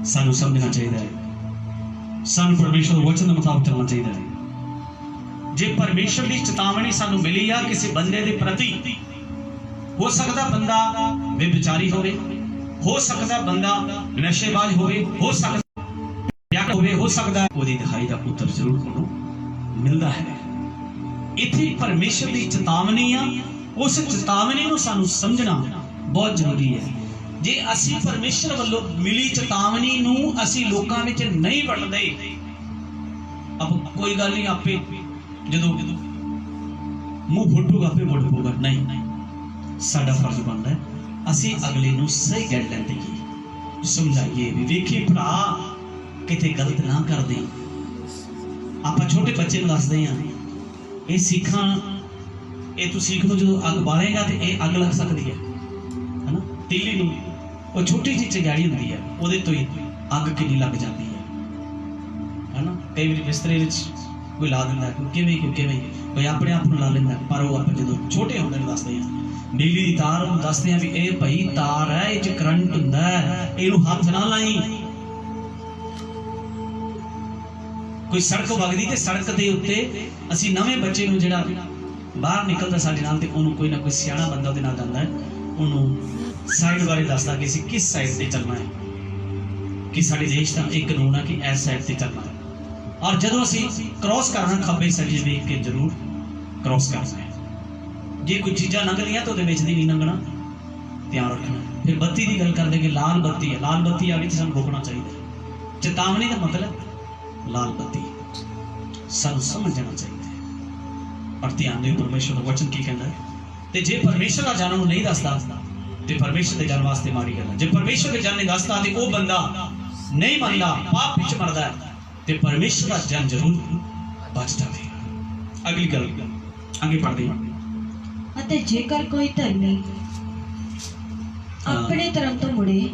ਸਾਨੂੰ ਸਮਝਣਾ ਚਾਹੀਦਾ ਹੈ। ਸਾਨੂੰ ਪਰਮੇਸ਼ਰ ਦੇ ਵਚਨ ਦੇ ਮੁਤਾਬਕ ਚੱਲਣਾ ਚਾਹੀਦਾ ਹੈ। ਜੇ ਪਰਮੇਸ਼ਰ ਦੀ ਚੇਤਾਵਨੀ ਸਾਨੂੰ ਮਿਲੀ ਆ ਕਿਸੇ ਬੰਦੇ ਦੇ ਪ੍ਰਤੀ, ਹੋ ਸਕਦਾ ਬੰਦਾ ਬੇਵਿਚਾਰੀ ਹੋਵੇ, ਹੋ ਸਕਦਾ ਬੰਦਾ ਨਸ਼ੇਬਾਜ਼ ਹੋਵੇ, ਹੋ ਸਕਦਾ ਹੋ ਸਕਦਾ ਉਹਦੀ ਦਿਖਾਈ ਦਾ ਪੁੱਤਰ ਜ਼ਰੂਰ ਉਹਨੂੰ ਮਿਲਦਾ ਹੈ। ਇੱਥੇ ਪਰਮੇਸ਼ਰ ਦੀ ਚੇਤਾਵਨੀ ਆ। ਉਸ ਚੇਤਾਵਨੀ ਨੂੰ ਸਾਨੂੰ ਸਮਝਣਾ ਬਹੁਤ ਜ਼ਰੂਰੀ ਹੈ। ਜੇ ਅਸੀਂ ਪਰਮੇਸ਼ਰ ਵੱਲੋਂ ਮਿਲੀ ਚੇਤਾਵਨੀ ਨੂੰ ਅਸੀਂ ਲੋਕਾਂ ਵਿੱਚ ਨਹੀਂ ਵੰਡਦੇ, ਅਬ ਕੋਈ ਗੱਲ ਨਹੀਂ, ਆਪੇ ਜਦੋਂ ਮੂੰਹ ਫੁੱਟੂਗਾ ਆਪੇ ਮੁੜ ਪਊਗਾ, ਨਹੀਂ। ਸਾਡਾ ਫਰਜ਼ ਬਣਦਾ ਹੈ ਅਸੀਂ ਅਗਲੇ ਨੂੰ ਸਹੀ ਗਾਈਡਲਾਈਨ ਦੇਈਏ, ਸਮਝਾਈਏ ਵੀ ਵੇਖੀ ਭਰਾ ਕਿਤੇ ਗਲਤ ਨਾ ਕਰਦੇ। ਆਪਾਂ ਛੋਟੇ ਬੱਚੇ ਨੂੰ ਦੱਸਦੇ ਹਾਂ, ਇਹ ਸਿੱਖਾਂ, ਇਹ ਤੂੰ ਸਿੱਖ ਨੂੰ ਜਦੋਂ ਅੱਗ ਬਾਲੇਗਾ ਤੇ ਇਹ ਅੱਗ ਲੱਗ ਸਕਦੀ ਹੈ ਨਾ। ਤੀਲੀ ਨੂੰ ਉਹ ਛੋਟੀ ਜਿਹੀ ਚਿੰਗਾੜੀ ਹੁੰਦੀ ਹੈ, ਉਹਦੇ ਤੋਂ ਹੀ ਅੱਗ ਕਿੰਨੀ ਲੱਗ ਜਾਂਦੀ ਹੈ ਨਾ। ਕਈ ਵਾਰੀ ਬਿਸਤਰੇ ਵਿੱਚ ਕੋਈ ਲਾ ਦਿੰਦਾ, ਕਿਵੇਂ ਕੋਈ ਆਪਣੇ ਆਪ ਨੂੰ ਲਾ ਲੈਂਦਾ। ਪਰ ਉਹ ਆਪਾਂ ਜਦੋਂ ਛੋਟੇ ਹੁੰਦੇ ਨੂੰ ਦੱਸਦੇ ਹਾਂ, ਨੀਲੀ ਦੀ ਤਾਰ ਨੂੰ ਦੱਸਦੇ ਹਾਂ ਵੀ ਇਹ ਭਾਈ ਤਾਰ ਹੈ, ਇਹ 'ਚ ਕਰੰਟ ਹੁੰਦਾ ਹੈ, ਇਹਨੂੰ ਹੱਥ ਨਾ ਲਾਈ। ਕੋਈ ਸੜਕ ਵਗਦੀ ਤੇ ਸੜਕ ਦੇ ਉੱਤੇ ਅਸੀਂ ਨਵੇਂ ਬੱਚੇ ਨੂੰ ਜਿਹੜਾ ਬਾਹਰ ਨਿਕਲਦਾ ਸਾਡੇ ਨਾਲ, ਤੇ ਉਹਨੂੰ ਕੋਈ ਨਾ ਕੋਈ ਸਿਆਣਾ ਬੰਦਾ ਉਹਦੇ ਨਾਲ ਜਾਂਦਾ ਹੈ, ਉਹਨੂੰ ਸਾਈਡ ਬਾਰੇ ਦੱਸਦਾ ਕਿ ਅਸੀਂ ਕਿਸ ਸਾਈਡ ਤੇ ਚੱਲਣਾ ਹੈ, ਕਿ ਸਾਡੇ ਦੇਸ਼ ਦਾ ਇੱਕ ਕਾਨੂੰਨ ਹੈ ਕਿ ਇਸ ਸਾਈਡ ਤੇ ਚੱਲਣਾ ਹੈ। ਔਰ ਜਦੋਂ ਅਸੀਂ ਕ੍ਰੋਸ ਕਰਨਾ, ਖੱਬੇ ਸੱਜੇ ਵੇਖ ਕੇ ਜ਼ਰੂਰ ਕ੍ਰੋਸ ਕਰਨਾ ਹੈ। ਜੇ ਕੋਈ ਚੀਜ਼ਾਂ ਲੰਘਦੀਆਂ ਤਾਂ ਉਹਦੇ ਵਿੱਚ ਦੀ ਨਹੀਂ ਲੰਘਣਾ, ਧਿਆਨ ਰੱਖਣਾ। ਫਿਰ ਬੱਤੀ ਦੀ ਗੱਲ ਕਰਦੇ ਕਿ ਲਾਲ ਬੱਤੀ ਹੈ, ਲਾਲ ਬੱਤੀ ਆ ਗਈ ਤਾਂ ਸਾਨੂੰ ਰੋਕਣਾ ਚਾਹੀਦਾ। ਚੇਤਾਵਨੀ ਦਾ ਮਤਲਬ ਲਾਲ ਬੱਤੀ, ਸਾਨੂੰ ਸਮਝ ਜਾਣਾ ਚਾਹੀਦਾ ਹੈ। ਪਰ ਧਿਆਨ ਦਿਓ ਪਰਮੇਸ਼ਰ ਦਾ ਵਚਨ ਕੀ ਕਹਿੰਦਾ ਹੈ। ਤੇ ਜੇ ਪਰਮੇਸ਼ਰ ਦਾ ਜਨ ਨੂੰ ਨਹੀਂ ਦੱਸਦਾ ਤੇ ਪਰਮੇਸ਼ਰ ਦੇ ਜਨ ਵਾਸਤੇ ਮਾੜੀ ਗੱਲ ਹੈ। ਜੇ ਪਰਮੇਸ਼ਰ ਦੇ ਜਨ ਨੇ ਦੱਸਦਾ ਤੇ ਉਹ ਬੰਦਾ ਨਹੀਂ ਮੰਨਦਾ, ਪਾਪ ਵਿੱਚ ਮਰਦਾ ਹੈ, ਤੇ ਪਰਮੇਸ਼ਰ ਦਾ ਜਨ ਜ਼ਰੂਰ ਬਚ ਜਾਵੇਗਾ। ਅਗਲੀ ਗੱਲ ਅੱਗੇ ਪੜ੍ਹਦੇ ਹਾਂ। ਅਤੇ ਜੇਕਰ ਕੋਈ ਧਰਮੀ ਆਪਣੇ ਧਰਮ ਤੋਂ ਮੁੜੇ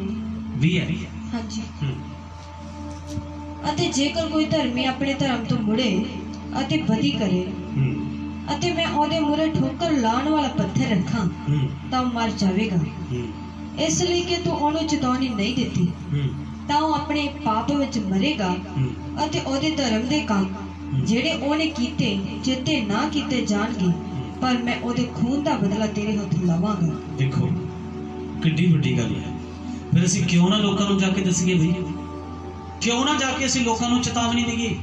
ਵੀ ਹੈ ਹਾਂਜੀ ਅਤੇ ਜੇਕਰ ਕੋਈ ਧਰਮੀ ਆਪਣੇ ਧਰਮ ਤੋਂ ਮੁੜੇ ਅਤੇ ਬਦੀ ਕਰੇ ਅਤੇ ਮੈਂ ਉਹਦੇ ਮੂਹਰੇ ਠੋਕਰ ਲਾਉਣ ਵਾਲਾ ਪੱਥਰ ਰੱਖਾਂ ਤਾਂ ਉਹ ਮਰ ਜਾਵੇਗਾ। ਇਸ ਲਈ ਕਿ ਤੂੰ ਉਹਨੂੰ ਚੇਤਾਵਨੀ ਨਹੀਂ ਦਿੱਤੀ, ਤਾਂ ਉਹ ਆਪਣੇ ਪਾਪ ਵਿੱਚ ਮਰੇਗਾ ਅਤੇ ਉਹਦੇ ਧਰਮ ਦੇ ਕੰਮ ਜਿਹੜੇ ਉਹਨੇ ਕੀਤੇ ਚੇਤੇ ਨਾ ਕੀਤੇ ਜਾਣਗੇ, ਪਰ ਮੈਂ ਉਹਦੇ ਖੂਨ ਦਾ ਬਦਲਾ ਤੇਰੇ ਹੱਥ ਲਵਾਂਗਾ। ਦੇਖੋ ਕਿੰਨੀ ਵੱਡੀ ਗੱਲ ਹੈ। ਫਿਰ ਅਸੀਂ ਕਿਉਂ ਨਾ ਲੋਕਾਂ ਨੂੰ ਜਾ ਕੇ ਦੱਸੀਏ ਬਈ, ਕਿਉਂ ਨਾ ਜਾ ਕੇ ਅਸੀਂ ਲੋਕਾਂ ਨੂੰ ਚੇਤਾਵਨੀ ਦੇਈਏ,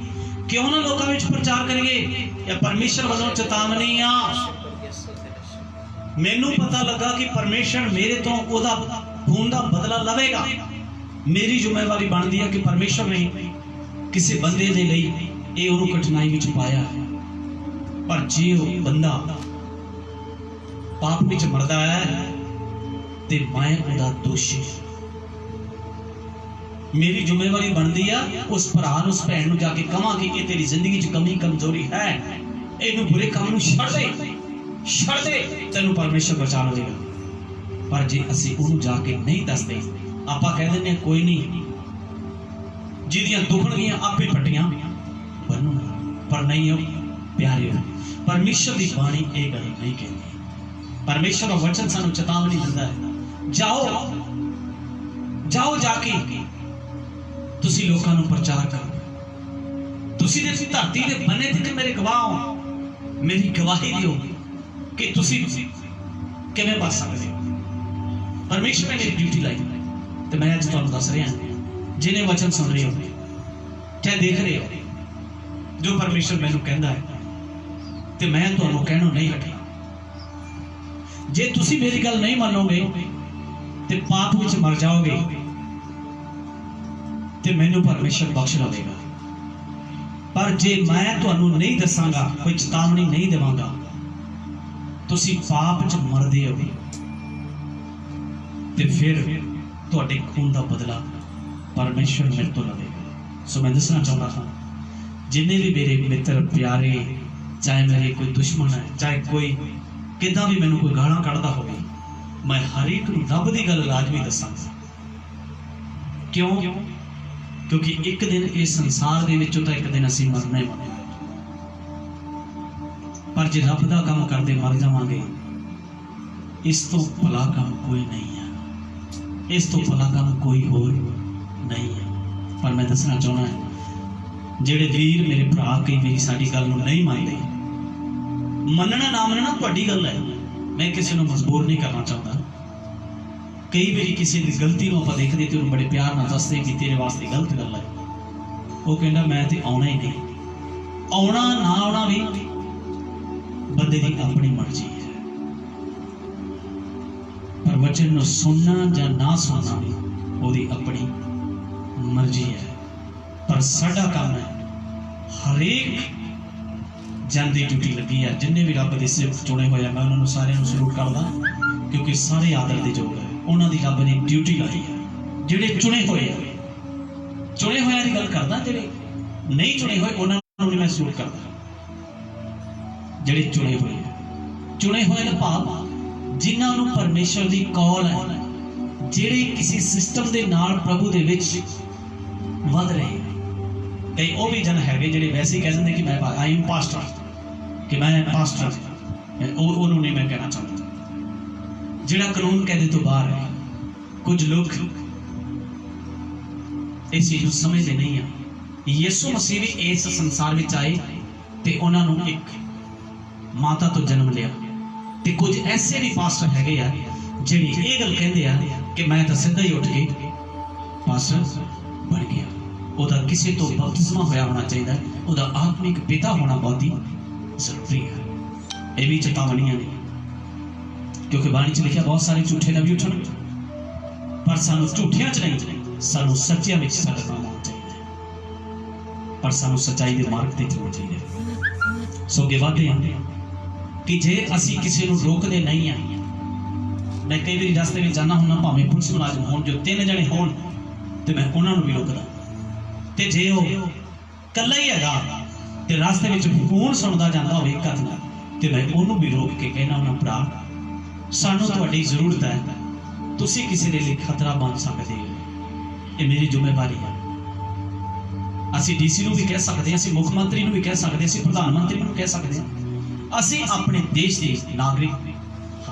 ਕਿਉਂ ਨਾ ਲੋਕਾਂ ਵਿੱਚ ਪ੍ਰਚਾਰ ਕਰੀਏ ਇਹ ਪਰਮੇਸ਼ਰ ਵੱਲੋਂ ਚੇਤਾਵਨੀ ਆ। ਮੈਨੂੰ ਪਤਾ ਲੱਗਾ ਕਿ ਪਰਮੇਸ਼ਰ ਮੇਰੇ ਤੋਂ ਉਹਦਾ ਖੂਨ ਦਾ ਬਦਲਾ ਲਵੇਗਾ। ਮੇਰੀ ਜ਼ਿੰਮੇਵਾਰੀ ਬਣਦੀ ਹੈ ਕਿ ਪਰਮੇਸ਼ਰ ਨੇ ਕਿਸੇ ਬੰਦੇ ਦੇ ਲਈ ਇਹ ਉਹਨੂੰ ਕਠਿਨਾਈ ਵਿੱਚ ਪਾਇਆ, ਪਰ ਜੇ ਉਹ ਬੰਦਾ ਪਾਪ ਵਿੱਚ ਮਰਦਾ ਹੈ ਤੇ ਮੈਂ ਉਹਦਾ ਦੋਸ਼ੀ। ਮੇਰੀ ਜ਼ਿੰਮੇਵਾਰੀ ਬਣਦੀ ਆ ਉਸ ਭਰਾ ਨੂੰ, ਉਸ ਭੈਣ ਨੂੰ ਜਾ ਕੇ ਕਹਾਂ ਕਿ ਇਹ ਤੇਰੀ ਜ਼ਿੰਦਗੀ 'ਚ ਕਮੀ ਕਮਜ਼ੋਰੀ ਹੈ, ਇਹਨੂੰ ਬੁਰੇ ਕੰਮ ਨੂੰ ਛੱਡ ਦੇ, ਤੈਨੂੰ ਪਰਮੇਸ਼ਰ ਬਚਾ ਲਵੇਗਾ। ਪਰ ਜੇ ਅਸੀਂ ਉਹਨੂੰ ਜਾ ਕੇ ਨਹੀਂ ਦੱਸਦੇ, ਆਪਾਂ ਕਹਿ ਦਿੰਦੇ ਕੋਈ ਨਹੀਂ, ਜਿਹਦੀਆਂ ਦੁਖਣਗੀਆਂ ਆਪੇ ਪੱਟੀਆਂ ਬੰਨੂ, ਪਰ ਨਹੀਂ। ਉਹ ਪਿਆਰੇ, ਪਰਮੇਸ਼ਰ ਦੀ ਬਾਣੀ ਇਹ ਗੱਲ ਨਹੀਂ ਕਹਿੰਦੀ। ਪਰਮੇਸ਼ਰ ਦਾ ਵਚਨ ਸਾਨੂੰ ਚੇਤਾਵਨੀ ਦਿੰਦਾ ਹੈ, ਜਾਓ ਜਾ ਕੇ ਤੁਸੀਂ ਲੋਕਾਂ ਨੂੰ ਪ੍ਰਚਾਰ ਕਰੋ। ਤੁਸੀਂ ਦੇ ਧਰਤੀ ਦੇ ਬੰਨੇ ਤੇ ਮੇਰੇ ਗਵਾਹ ਹੋ, ਮੇਰੀ ਗਵਾਹੀ ਦਿਓ ਕਿ ਤੁਸੀਂ ਕਿਵੇਂ ਬਚ ਸਕਦੇ ਹੋ। ਪਰਮੇਸ਼ਰ ਨੇ ਮੇਰੀ ਡਿਊਟੀ ਲਾਈ ਤੇ ਮੈਂ ਅੱਜ ਤੁਹਾਨੂੰ ਦੱਸ ਰਿਹਾ, ਜਿਹਨੇ ਵਚਨ ਸੁਣ ਰਹੇ ਹੋ ਚਾਹੇ ਦੇਖ ਰਹੇ ਹੋ, ਜੋ ਪਰਮੇਸ਼ਰ ਮੈਨੂੰ ਕਹਿੰਦਾ ਹੈ ਤੇ ਮੈਂ ਤੁਹਾਨੂੰ ਕਹਿਣੋਂ ਨਹੀਂ ਹਟਣਾ। ਜੇ ਤੁਸੀਂ ਮੇਰੀ ਗੱਲ ਨਹੀਂ ਮੰਨੋਗੇ ਤੇ ਪਾਪ ਵਿੱਚ ਮਰ ਜਾਓਗੇ ਤੇ ਮੈਨੂੰ ਪਰਮੇਸ਼ਰ ਬਖਸ਼ ਲਵੇਗਾ। ਪਰ ਜੇ ਮੈਂ ਤੁਹਾਨੂੰ ਨਹੀਂ ਦੱਸਾਂਗਾ, ਕੋਈ ਚੇਤਾਵਨੀ ਨਹੀਂ ਦੇਵਾਂਗਾ, ਤੁਸੀਂ ਪਾਪ 'ਚ ਮਰਦੇ ਹੋ ਤੇ ਫਿਰ ਤੁਹਾਡੇ ਖੂਨ ਦਾ ਬਦਲਾ ਪਰਮੇਸ਼ਰ ਮੇਰੇ ਤੋਂ ਲਵੇਗਾ। ਸੋ ਮੈਂ ਦੱਸਣਾ ਚਾਹੁੰਦਾ ਹਾਂ, ਜਿੰਨੇ ਵੀ ਮੇਰੇ ਮਿੱਤਰ ਪਿਆਰੇ, ਚਾਹੇ ਮੇਰੇ ਕੋਈ ਦੁਸ਼ਮਣ ਹੈ, ਚਾਹੇ ਕੋਈ ਕਿੱਦਾਂ ਵੀ ਮੈਨੂੰ ਕੋਈ ਗਾਲਾਂ ਕੱਢਦਾ ਹੋਵੇ, ਮੈਂ ਹਰ ਇੱਕ ਨੂੰ ਰੱਬ ਦੀ ਗੱਲ ਲਾਜ਼ਮੀ ਦੱਸਾਂਗਾ। ਕਿਉਂ? ਕਿਉਂਕਿ ਇੱਕ ਦਿਨ ਇਸ ਸੰਸਾਰ ਦੇ ਵਿੱਚੋਂ ਤਾਂ ਇੱਕ ਦਿਨ ਅਸੀਂ ਮਰਨਾ ਹੀ ਮਰਨਾ। ਪਰ ਜੇ ਰੱਬ ਦਾ ਕੰਮ ਕਰਦੇ ਮਰ ਜਾਵਾਂਗੇ, ਇਸ ਤੋਂ ਭਲਾ ਕੰਮ ਕੋਈ ਨਹੀਂ ਹੈ, ਇਸ ਤੋਂ ਭਲਾ ਕੰਮ ਕੋਈ ਹੋਰ ਨਹੀਂ ਹੈ। ਪਰ ਮੈਂ ਦੱਸਣਾ ਚਾਹੁੰਦਾ ਹਾਂ, ਜਿਹੜੇ ਵੀਰ ਮੇਰੇ ਭਰਾ ਕਈ ਵਾਰੀ ਸਾਡੀ ਗੱਲ ਨੂੰ ਨਹੀਂ ਮੰਨਦੇ, ਮੰਨਣਾ ਨਾ ਮੰਨਣਾ ਤੁਹਾਡੀ ਗੱਲ ਹੈ, ਮੈਂ ਕਿਸੇ ਨੂੰ ਮਜਬੂਰ ਨਹੀਂ ਕਰਨਾ ਚਾਹੁੰਦਾ। ਕਈ ਵਾਰੀ ਕਿਸੇ ਦੀ ਗਲਤੀ ਨੂੰ ਆਪਾਂ ਦੇਖਦੇ ਤੇ ਉਹਨੂੰ ਬੜੇ ਪਿਆਰ ਨਾਲ ਦੱਸਦੇ ਕਿ ਤੇਰੇ ਵਾਸਤੇ ਗਲਤ ਗੱਲ ਹੈ, ਉਹ ਕਹਿੰਦਾ ਮੈਂ ਤੇ ਆਉਣਾ ਹੀ ਨਹੀਂ। ਆਉਣਾ ਨਾ ਆਉਣਾ ਵੀ ਬੰਦੇ ਦੀ ਆਪਣੀ ਮਰਜ਼ੀ ਹੈ, ਪਰ ਵਚਨ ਨੂੰ ਸੁਣਨਾ ਜਾਂ ਨਾ ਸੁਣਨਾ ਵੀ ਉਹਦੀ ਆਪਣੀ ਮਰਜ਼ੀ ਹੈ। ਪਰ ਸਾਡਾ ਕੰਮ ਹੈ, ਹਰੇਕ ਜਨ ਦੀ ਡਿਊਟੀ ਲੱਗੀ ਹੈ। ਜਿੰਨੇ ਵੀ ਰੱਬ ਦੇ ਸਿਰਫ ਚੁਣੇ ਹੋਏ ਆ, ਮੈਂ ਉਹਨਾਂ ਨੂੰ ਸਾਰਿਆਂ ਨੂੰ ਸਲੂਟ ਕਰਦਾ, ਕਿਉਂਕਿ ਸਾਰੇ ਆਦਰ ਦੇ ਯੋਗ ਹੈ। ਉਹਨਾਂ ਦੀ ਰੱਬ ਨੇ ਡਿਊਟੀ ਲਾਈ ਹੈ। ਜਿਹੜੇ ਚੁਣੇ ਹੋਏ ਆ, ਚੁਣੇ ਹੋਇਆਂ ਦੀ ਗੱਲ ਕਰਦਾ, ਜਿਹੜੇ ਨਹੀਂ ਚੁਣੇ ਹੋਏ ਉਹਨਾਂ ਨੂੰ ਨਹੀਂ ਮੈਂ ਸਲੂਟ ਕਰਦਾ। ਜਿਹੜੇ ਚੁਣੇ ਹੋਏ ਆ, ਚੁਣੇ ਹੋਏ ਦਾ ਭਾਵ ਜਿਨ੍ਹਾਂ ਨੂੰ ਪਰਮੇਸ਼ਰ ਦੀ ਕਾਲ ਹੈ, ਜਿਹੜੇ ਕਿਸੇ ਸਿਸਟਮ ਦੇ ਨਾਲ ਪ੍ਰਭੂ ਦੇ ਵਿੱਚ ਵੱਧ ਰਹੇ। ਕਈ ਉਹ ਵੀ ਜਨ ਹੈਗੇ ਜਿਹੜੇ ਵੈਸੇ ਹੀ ਕਹਿ ਦਿੰਦੇ ਕਿ ਮੈਂ ਆਈ ਐਮ ਪਾਸਟਰ, ਕਿ ਮੈਂ ਪਾਸਟਰ, ਉਹਨੂੰ ਨਹੀਂ ਮੈਂ ਕਹਿਣਾ ਚਾਹੁੰਦਾ। ਜਿਹੜਾ ਕਾਨੂੰਨ ਕਹਿੰਦੇ ਤੋਂ ਬਾਹਰ ਹੈ। ਕੁਝ ਲੋਕ ਇਸ ਚੀਜ਼ ਨੂੰ ਸਮਝਦੇ ਨਹੀਂ ਆ। ਯਿਸੂ ਮਸੀਹ ਵੀ ਇਸ ਸੰਸਾਰ ਵਿੱਚ ਆਏ ਤੇ ਉਹਨਾਂ ਨੂੰ ਇੱਕ ਮਾਤਾ ਤੋਂ ਜਨਮ ਲਿਆ, ਤੇ ਕੁਝ ਐਸੇ ਵੀ ਪਾਸਟਰ ਹੈਗੇ ਆ ਜਿਹੜੇ ਇਹ ਗੱਲ ਕਹਿੰਦੇ ਆ ਕਿ ਮੈਂ ਤਾਂ ਸਿੱਧਾ ਹੀ ਉੱਠ ਕੇ ਪਾਸਟਰ ਬਣ ਗਿਆ। ਉਹਦਾ ਕਿਸੇ ਤੋਂ ਬਪਤਿਸਮਾ ਹੋਇਆ ਹੋਣਾ ਚਾਹੀਦਾ, ਉਹਦਾ ਆਤਮਿਕ ਪਿਤਾ ਹੋਣਾ ਬਹੁਤ ਹੀ ਜ਼ਰੂਰੀ ਹੈ। ਇਹ ਵੀ ਚੇਤਾਵਨੀਆਂ ਨੇ, ਕਿਉਂਕਿ ਬਾਣੀ 'ਚ ਲਿਖਿਆ ਬਹੁਤ ਸਾਰੇ ਝੂਠੇ ਨਬੀ ਉੱਠਣ, ਪਰ ਸਾਨੂੰ ਝੂਠਿਆਂ 'ਚ ਨਹੀਂ, ਸਾਨੂੰ ਸੱਚਿਆਂ ਵਿੱਚ ਸਾਡਾ ਨਾਮ ਹੋਣਾ ਚਾਹੀਦਾ, ਪਰ ਸਾਨੂੰ ਸੱਚਾਈ ਦੇ ਮਾਰਗ ਤੇ ਚੱਲਣਾ ਚਾਹੀਦਾ। ਸੋ ਅੱਗੇ ਵਧਦੇ ਹਾਂ ਕਿ ਜੇ ਅਸੀਂ ਕਿਸੇ ਨੂੰ ਰੋਕਦੇ ਨਹੀਂ ਆ, ਮੈਂ ਕਈ ਵਾਰੀ ਰਸਤੇ ਵਿੱਚ ਜਾਣਾ ਹੁੰਦਾ, ਭਾਵੇਂ ਪੁਲਿਸ ਮੁਲਾਜ਼ਮ ਹੋਣ, ਜੋ 3 ਜਣੇ ਹੋਣ, ਤੇ ਮੈਂ ਉਹਨਾਂ ਨੂੰ ਵੀ ਰੋਕਦਾ। ਤੇ ਜੇ ਉਹ ਇਕੱਲਾ ਹੀ ਹੈਗਾ ਤੇ ਰਸਤੇ ਵਿੱਚ ਫੋਨ ਸੁਣਦਾ ਜਾਂਦਾ ਹੋਵੇ ਇੱਕ ਹੱਥ ਨਾਲ, ਤੇ ਮੈਂ ਉਹਨੂੰ ਵੀ ਰੋਕ ਕੇ ਕਹਿਣਾ ਉਹਨਾਂ, ਭਰਾ ਸਾਨੂੰ ਤੁਹਾਡੀ ਜ਼ਰੂਰਤ ਹੈ, ਤੁਸੀਂ ਕਿਸੇ ਦੇ ਲਈ ਖਤਰਾ ਬਣ ਸਕਦੇ ਹੋ, ਇਹ ਮੇਰੀ ਜ਼ਿੰਮੇਵਾਰੀ ਹੈ। ਅਸੀਂ ਡੀਸੀ ਨੂੰ ਵੀ ਕਹਿ ਸਕਦੇ ਹਾਂ, ਅਸੀਂ ਮੁੱਖ ਮੰਤਰੀ ਨੂੰ ਵੀ ਕਹਿ ਸਕਦੇ ਹਾਂ, ਅਸੀਂ ਪ੍ਰਧਾਨ ਮੰਤਰੀ ਨੂੰ ਕਹਿ ਸਕਦੇ ਹਾਂ। ਅਸੀਂ ਆਪਣੇ ਦੇਸ਼ ਦੇ ਨਾਗਰਿਕ,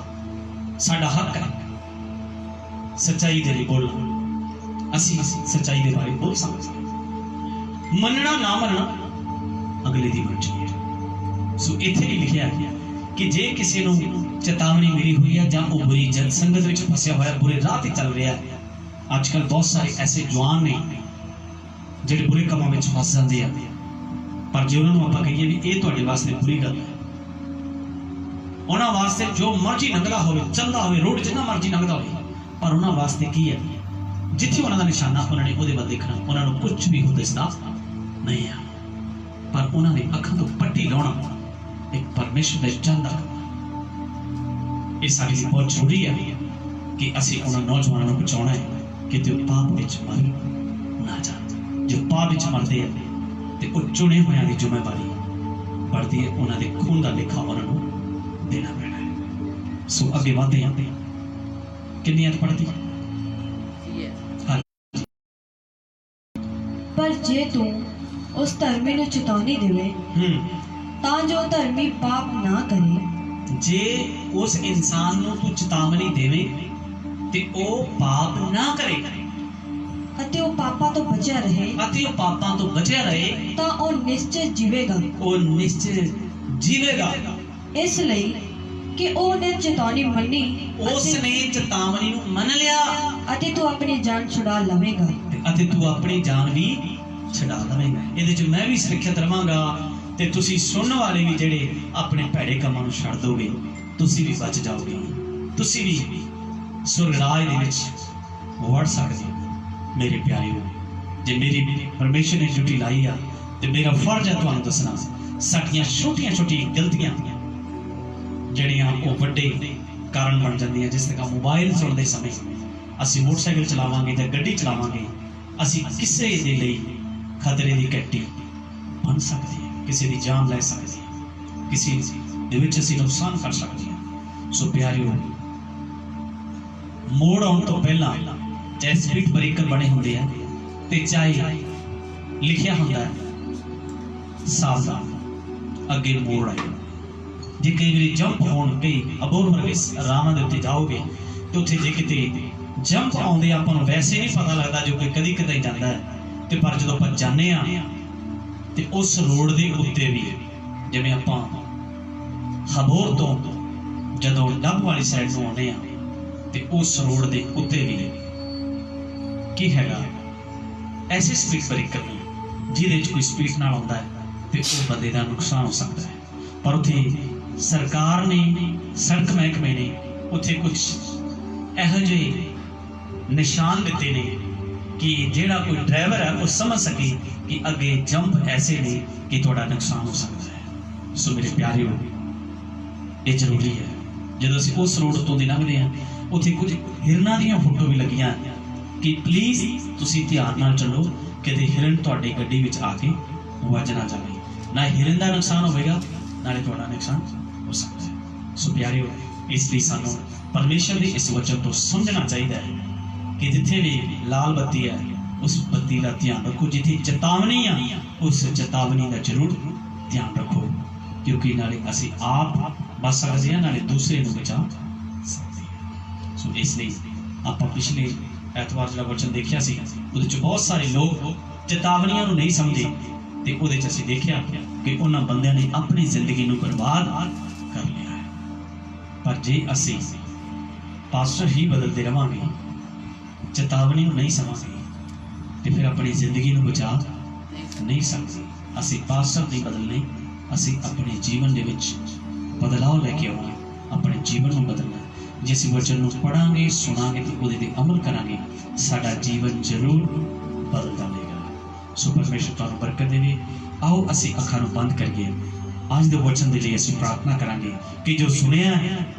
ਸਾਡਾ ਹੱਕ ਹੈ ਸੱਚਾਈ ਦੇ ਲਈ ਬੋਲਣਾ। ਅਸੀਂ ਸੱਚਾਈ ਦੇ ਬਾਰੇ ਬੋਲ ਸਕਦੇ ਹਾਂ। ਮੰਨਣਾ ਨਾ ਮੰਨਣਾ ਅਗਲੇ ਦੀ ਮਰਜ਼ੀ ਹੈ। ਸੋ ਇੱਥੇ ਵੀ ਲਿਖਿਆ ਹੈ ਕਿ ਜੇ ਕਿਸੇ ਨੂੰ ਚੇਤਾਵਨੀ ਮਿਲੀ ਹੋਈ ਹੈ ਜਾਂ ਉਹ ਬੁਰੀ ਜਨਸੰਗਤ ਵਿੱਚ ਫਸਿਆ ਹੋਇਆ, ਬੁਰੇ ਰਾਹ ਤੇ ਚੱਲ ਰਿਹਾ ਹੈ। ਅੱਜ ਕੱਲ੍ਹ ਬਹੁਤ ਸਾਰੇ ਐਸੇ ਜਵਾਨ ਨੇ ਜਿਹੜੇ ਬੁਰੇ ਕੰਮਾਂ ਵਿੱਚ ਫਸ ਜਾਂਦੇ ਆ, ਪਰ ਜੇ ਉਹਨਾਂ ਨੂੰ ਆਪਾਂ ਕਹੀਏ ਵੀ ਇਹ ਤੁਹਾਡੇ ਵਾਸਤੇ ਬੁਰੀ ਗੱਲ ਹੈ, ਉਹਨਾਂ ਵਾਸਤੇ ਜੋ ਮਰਜ਼ੀ ਲੰਘਦਾ ਹੋਵੇ, ਚੱਲਦਾ ਹੋਵੇ, ਰੋਡ ਜਿੰਨਾ ਮਰਜ਼ੀ ਲੰਘਦਾ ਹੋਵੇ, ਪਰ ਉਹਨਾਂ ਵਾਸਤੇ ਕੀ ਹੈ, ਜਿੱਥੇ ਉਹਨਾਂ ਦਾ ਨਿਸ਼ਾਨਾ ਉਹਨਾਂ ਨੇ ਉਹਦੇ ਵੱਲ ਦੇਖਣਾ, ਉਹਨਾਂ ਨੂੰ ਕੁਝ ਵੀ ਹੋ ਦਿਸਦਾ ਨਹੀਂ ਆ, ਪਰ ਉਹਨਾਂ ਦੇ ਅੱਖਾਂ ਤੋਂ ਪੱਟੀ ਲਾਉਣਾ ਇੱਕ ਪਰਮੇਸ਼ਰ ਦਾ ਚਾਹੁੰਦਾ। ਇਹ ਸਾਡੇ ਲਈ ਬਹੁਤ ਜ਼ਰੂਰੀ ਹੈ ਕਿ ਅਸੀਂ ਉਹਨਾਂ ਨੌਜਵਾਨਾਂ ਨੂੰ ਬਚਾਉਣਾ ਹੈ ਕਿ ਤੇ ਉਹ ਪਾਪ ਵਿੱਚ ਮਰ ਨਾ ਜਾਣ। ਜੋ ਪਾਪ ਵਿੱਚ ਮਰਦੇ ਆ ਤੇ ਉਹ ਚੁਣੇ ਹੋਇਆਂ ਦੀ ਜ਼ਿੰਮੇਵਾਰੀ ਬਣਦੀ ਹੈ, ਉਹਨਾਂ ਦੇ ਖੂਨ ਦਾ ਲੇਖਾ ਉਹਨਾਂ ਨੂੰ ਦੇਣਾ ਪੈਣਾ ਹੈ। ਸੋ ਅੱਗੇ ਵਧਦੇ ਹਾਂ, ਕਿੰਨੀਆਂ ਪੜ੍ਹਦੀ ਪਰ ਜੇ ਤੂੰ ਉਸ ਧਰਮੀ ਨੂੰ ਚੇਤਾਵਨੀ ਦੇਵੇ ਤਾਂ ਜੋ ਧਰਮੀ ਪਾਪ ਨਾ ਕਰੇ। ਜੇ ਉਸ ਇਨਸਾਨ ਨੂੰ ਤੂੰ ਚੇਤਾਵਨੀ ਦੇਵੇਂ ਤੇ ਉਹ ਪਾਪ ਨਾ ਕਰੇ ਅਤੇ ਉਹ ਪਾਪਾਂ ਤੋਂ ਬਚਿਆ ਰਹੇ, ਤਾਂ ਉਹ ਨਿਸ਼ਚੈ ਜੀਵੇਗਾ। ਇਸ ਲਈ ਕਿ ਉਹ ਨੇ ਚੇਤਾਵਨੀ ਮੰਨੀ ਉਸ ਨੇ ਚੇਤਾਵਨੀ ਨੂੰ ਮੰਨ ਲਿਆ ਅਤੇ ਤੂੰ ਆਪਣੀ ਜਾਨ ਛੁਡਾ ਲਵੇਂਗਾ। ਅਤੇ ਤੂੰ ਆਪਣੀ ਜਾਨ ਵੀ ਛੁਡਾ ਲਵੇਂਗਾ। ਇਹਦੇ 'ਚ ਮੈਂ ਵੀ ਸੁਰੱਖਿਅਤ ਰਵਾਂਗਾ ਤੇ ਤੁਸੀਂ ਸੁਣਨ ਵਾਲੇ ਵੀ ਜਿਹੜੇ ਆਪਣੇ ਭੈੜੇ ਕੰਮਾਂ ਨੂੰ ਛੱਡ ਦੋਗੇ, ਤੁਸੀਂ ਵੀ ਬਚ ਜਾਓਗੇ, ਤੁਸੀਂ ਵੀ ਸੁਰਗ ਰਾਜ ਦੇ ਵਿੱਚ ਵੜ ਸਕਦੇ ਹੋ। ਮੇਰੇ ਪਿਆਰਿਓ, ਜੇ ਮੇਰੀ ਪਰਮੇਸ਼ਰ ਨੇ ਡਿਊਟੀ ਲਾਈ ਆ ਤੇ ਮੇਰਾ ਫਰਜ਼ ਹੈ ਤੁਹਾਨੂੰ ਦੱਸਣਾ, ਸਾਡੀਆਂ ਛੋਟੀਆਂ ਛੋਟੀਆਂ ਗਲਤੀਆਂ ਜਿਹੜੀਆਂ ਉਹ ਵੱਡੇ ਕਾਰਨ ਬਣ ਜਾਂਦੀਆਂ। ਜਿਸ ਤਰ੍ਹਾਂ ਮੋਬਾਈਲ ਸੁਣਦੇ ਸਮੇਂ ਅਸੀਂ ਮੋਟਰਸਾਈਕਲ ਚਲਾਵਾਂਗੇ ਜਾਂ ਗੱਡੀ ਚਲਾਵਾਂਗੇ, ਅਸੀਂ ਕਿਸੇ ਦੇ ਲਈ ਖਤਰੇ ਦੀ ਘੰਟੀ ਬਣ ਸਕਦੇ ਹਾਂ, ਕਿਸੇ ਦੀ ਜਾਨ ਲੈ ਸਕਦੇ ਹਾਂ, ਕਿਸੇ ਦੇ ਵਿੱਚ ਅਸੀਂ ਨੁਕਸਾਨ ਕਰ ਸਕਦੇ ਹਾਂ। ਸੋ ਪਿਆਰਿਓ, ਮੋੜ ਆਉਣ ਤੋਂ ਪਹਿਲਾਂ ਚਾਹੇ ਸਪੀਡ ਬ੍ਰੇਕਰ ਬਣੇ ਹੁੰਦੇ ਆ ਤੇ ਚਾਹੇ ਲਿਖਿਆ ਹੁੰਦਾ ਹੈ ਸਾਵਧਾਨ, ਅੱਗੇ ਮੋੜ ਆਏ। ਜੇ ਕਈ ਵਾਰੀ ਜੰਪ ਹੋਣ ਕਈ ਅਬੋਰ ਵਰਗੇ ਰਾਹਾਂ ਦੇ ਉੱਤੇ ਜਾਓਗੇ ਤੇ ਉੱਥੇ ਜੇ ਕਿਤੇ ਜੰਪ ਆਉਂਦੇ ਆਪਾਂ ਨੂੰ ਵੈਸੇ ਨਹੀਂ ਪਤਾ ਲੱਗਦਾ, ਜੋ ਕਿ ਕਦੀ ਕਦੇ ਜਾਂਦਾ ਹੈ, ਤੇ ਪਰ ਜਦੋਂ ਆਪਾਂ ਜਾਂਦੇ ਆ ਤੇ ਉਸ ਰੋਡ ਦੇ ਉੱਤੇ ਵੀ, ਜਿਵੇਂ ਆਪਾਂ ਹਬੋਰ ਤੋਂ ਜਦੋਂ ਡੱਬ ਵਾਲੀ ਸਾਈਡ ਨੂੰ ਆਉਂਦੇ ਆ ਤੇ ਉਸ ਰੋਡ ਦੇ ਉੱਤੇ ਵੀ ਕੀ ਹੈਗਾ, ਐਸੇ ਸਪੀਡ ਬ੍ਰੇਕਰ ਨੇ ਜਿਹਦੇ 'ਚ ਕੋਈ ਸਪੀਡ ਨਾਲ ਆਉਂਦਾ ਹੈ ਤੇ ਉਹ ਬੰਦੇ ਦਾ ਨੁਕਸਾਨ ਹੋ ਸਕਦਾ ਹੈ। ਪਰ ਉੱਥੇ ਸਰਕਾਰ ਨੇ, ਸੜਕ ਮਹਿਕਮੇ ਨੇ ਉੱਥੇ ਕੁਝ ਇਹੋ ਜਿਹੇ ਨਿਸ਼ਾਨ ਦਿੱਤੇ ਨੇ ਕਿ ਜਿਹੜਾ ਕੋਈ ਡਰਾਈਵਰ ਹੈ ਉਹ ਸਮਝ ਸਕੇ ਕਿ ਅੱਗੇ ਜੰਪ ਐਸੇ ਨੇ ਕਿ ਤੁਹਾਡਾ ਨੁਕਸਾਨ ਹੋ ਸਕਦਾ ਹੈ। ਸੋ ਮੇਰੇ ਪਿਆਰਿਓ, ਇਹ ਜ਼ਰੂਰੀ ਹੈ। ਜਦੋਂ ਅਸੀਂ ਉਸ ਰੋਡ ਤੋਂ ਦੀ ਲੰਘਦੇ ਹਾਂ, ਉੱਥੇ ਕੁਝ ਹਿਰਨਾਂ ਦੀਆਂ ਫੋਟੋ ਵੀ ਲੱਗੀਆਂ ਕਿ ਪਲੀਜ਼ ਤੁਸੀਂ ਧਿਆਨ ਨਾਲ ਚੱਲੋ, ਕਿਤੇ ਹਿਰਨ ਤੁਹਾਡੀ ਗੱਡੀ ਵਿੱਚ ਆ ਕੇ ਵੱਜ ਨਾ ਜਾਵੇ। ਨਾ ਹਿਰਨ ਦਾ ਨੁਕਸਾਨ ਹੋਵੇਗਾ, ਨਾਲੇ ਤੁਹਾਡਾ ਨੁਕਸਾਨ ਹੋ ਸਕਦਾ ਹੈ। ਸੋ ਪਿਆਰਿਓ, ਇਸ ਲਈ ਸਾਨੂੰ ਪਰਮੇਸ਼ਰ ਦੇ ਇਸ ਵਚਨ ਤੋਂ ਸਮਝਣਾ ਚਾਹੀਦਾ ਹੈ ਕਿ ਜਿੱਥੇ ਵੀ ਲਾਲ ਬੱਤੀ ਹੈ ਉਸ ਬੱਤੀ ਦਾ ਧਿਆਨ ਰੱਖੋ, ਜਿੱਥੇ ਚੇਤਾਵਨੀ ਆ ਉਸ ਚੇਤਾਵਨੀ ਦਾ ਜ਼ਰੂਰ ਧਿਆਨ ਰੱਖੋ, ਕਿਉਂਕਿ ਨਾਲੇ ਅਸੀਂ ਆਪ ਬਚ ਸਕਦੇ ਹਾਂ, ਨਾਲੇ ਦੂਸਰੇ ਨੂੰ ਬਚਾ ਸਕਦੇ ਹਾਂ। ਸੋ ਇਸ ਲਈ ਆਪਾਂ ਪਿਛਲੇ ਐਤਵਾਰ ਜਿਹੜਾ ਵਚਨ ਦੇਖਿਆ ਸੀ, ਉਹਦੇ 'ਚ ਬਹੁਤ ਸਾਰੇ ਲੋਕ ਚੇਤਾਵਨੀਆਂ ਨੂੰ ਨਹੀਂ ਸਮਝੇ ਤੇ ਉਹਦੇ 'ਚ ਅਸੀਂ ਦੇਖਿਆ ਕਿ ਉਹਨਾਂ ਬੰਦਿਆਂ ਨੇ ਆਪਣੀ ਜ਼ਿੰਦਗੀ ਨੂੰ ਬਰਬਾਦ ਕਰ ਲਿਆ ਹੈ। ਪਰ ਜੇ ਅਸੀਂ ਪਾਸਟਰ ਹੀ ਬਦਲਦੇ ਰਵਾਂਗੇ, ਚੇਤਾਵਨੀ ਨੂੰ ਨਹੀਂ ਸਮਝਾਂਗੇ, ਤੇ ਫਿਰ ਆਪਣੀ ਜ਼ਿੰਦਗੀ ਨੂੰ ਬਚਾ ਨਹੀਂ ਸਕਦੇ। ਅਸੀਂ ਪਾਸਟਰ ਨਹੀਂ ਬਦਲਨੇ, ਅਸੀਂ ਆਪਣੇ ਜੀਵਨ ਦੇ ਵਿੱਚ ਬਦਲਾਅ ਲੈ ਕੇ ਆਉਣਾ, ਆਪਣੇ ਜੀਵਨ ਨੂੰ ਬਦਲਣਾ। ਜੇ ਅਸੀਂ ਵਚਨ ਨੂੰ ਪੜਾਂਗੇ, ਸੁਣਾਂਗੇ ਤੇ ਉਹਦੇ 'ਤੇ ਅਮਲ ਕਰਾਂਗੇ, ਸਾਡਾ ਜੀਵਨ ਜ਼ਰੂਰ ਬਦਲ ਜਾਵੇਗਾ। ਸੋ ਪਰਮੇਸ਼ਰ ਤੁਹਾਨੂੰ ਬਰਕਤ ਦੇਵੇ। ਆਓ ਅਸੀਂ ਅੱਖਾਂ ਨੂੰ ਬੰਦ ਕਰੀਏ। ਅੱਜ ਦੇ ਵਚਨ ਦੇ ਲਈ ਅਸੀਂ ਪ੍ਰਾਰਥਨਾ ਕਰਾਂਗੇ ਕਿ ਜੋ ਸੁਣਿਆ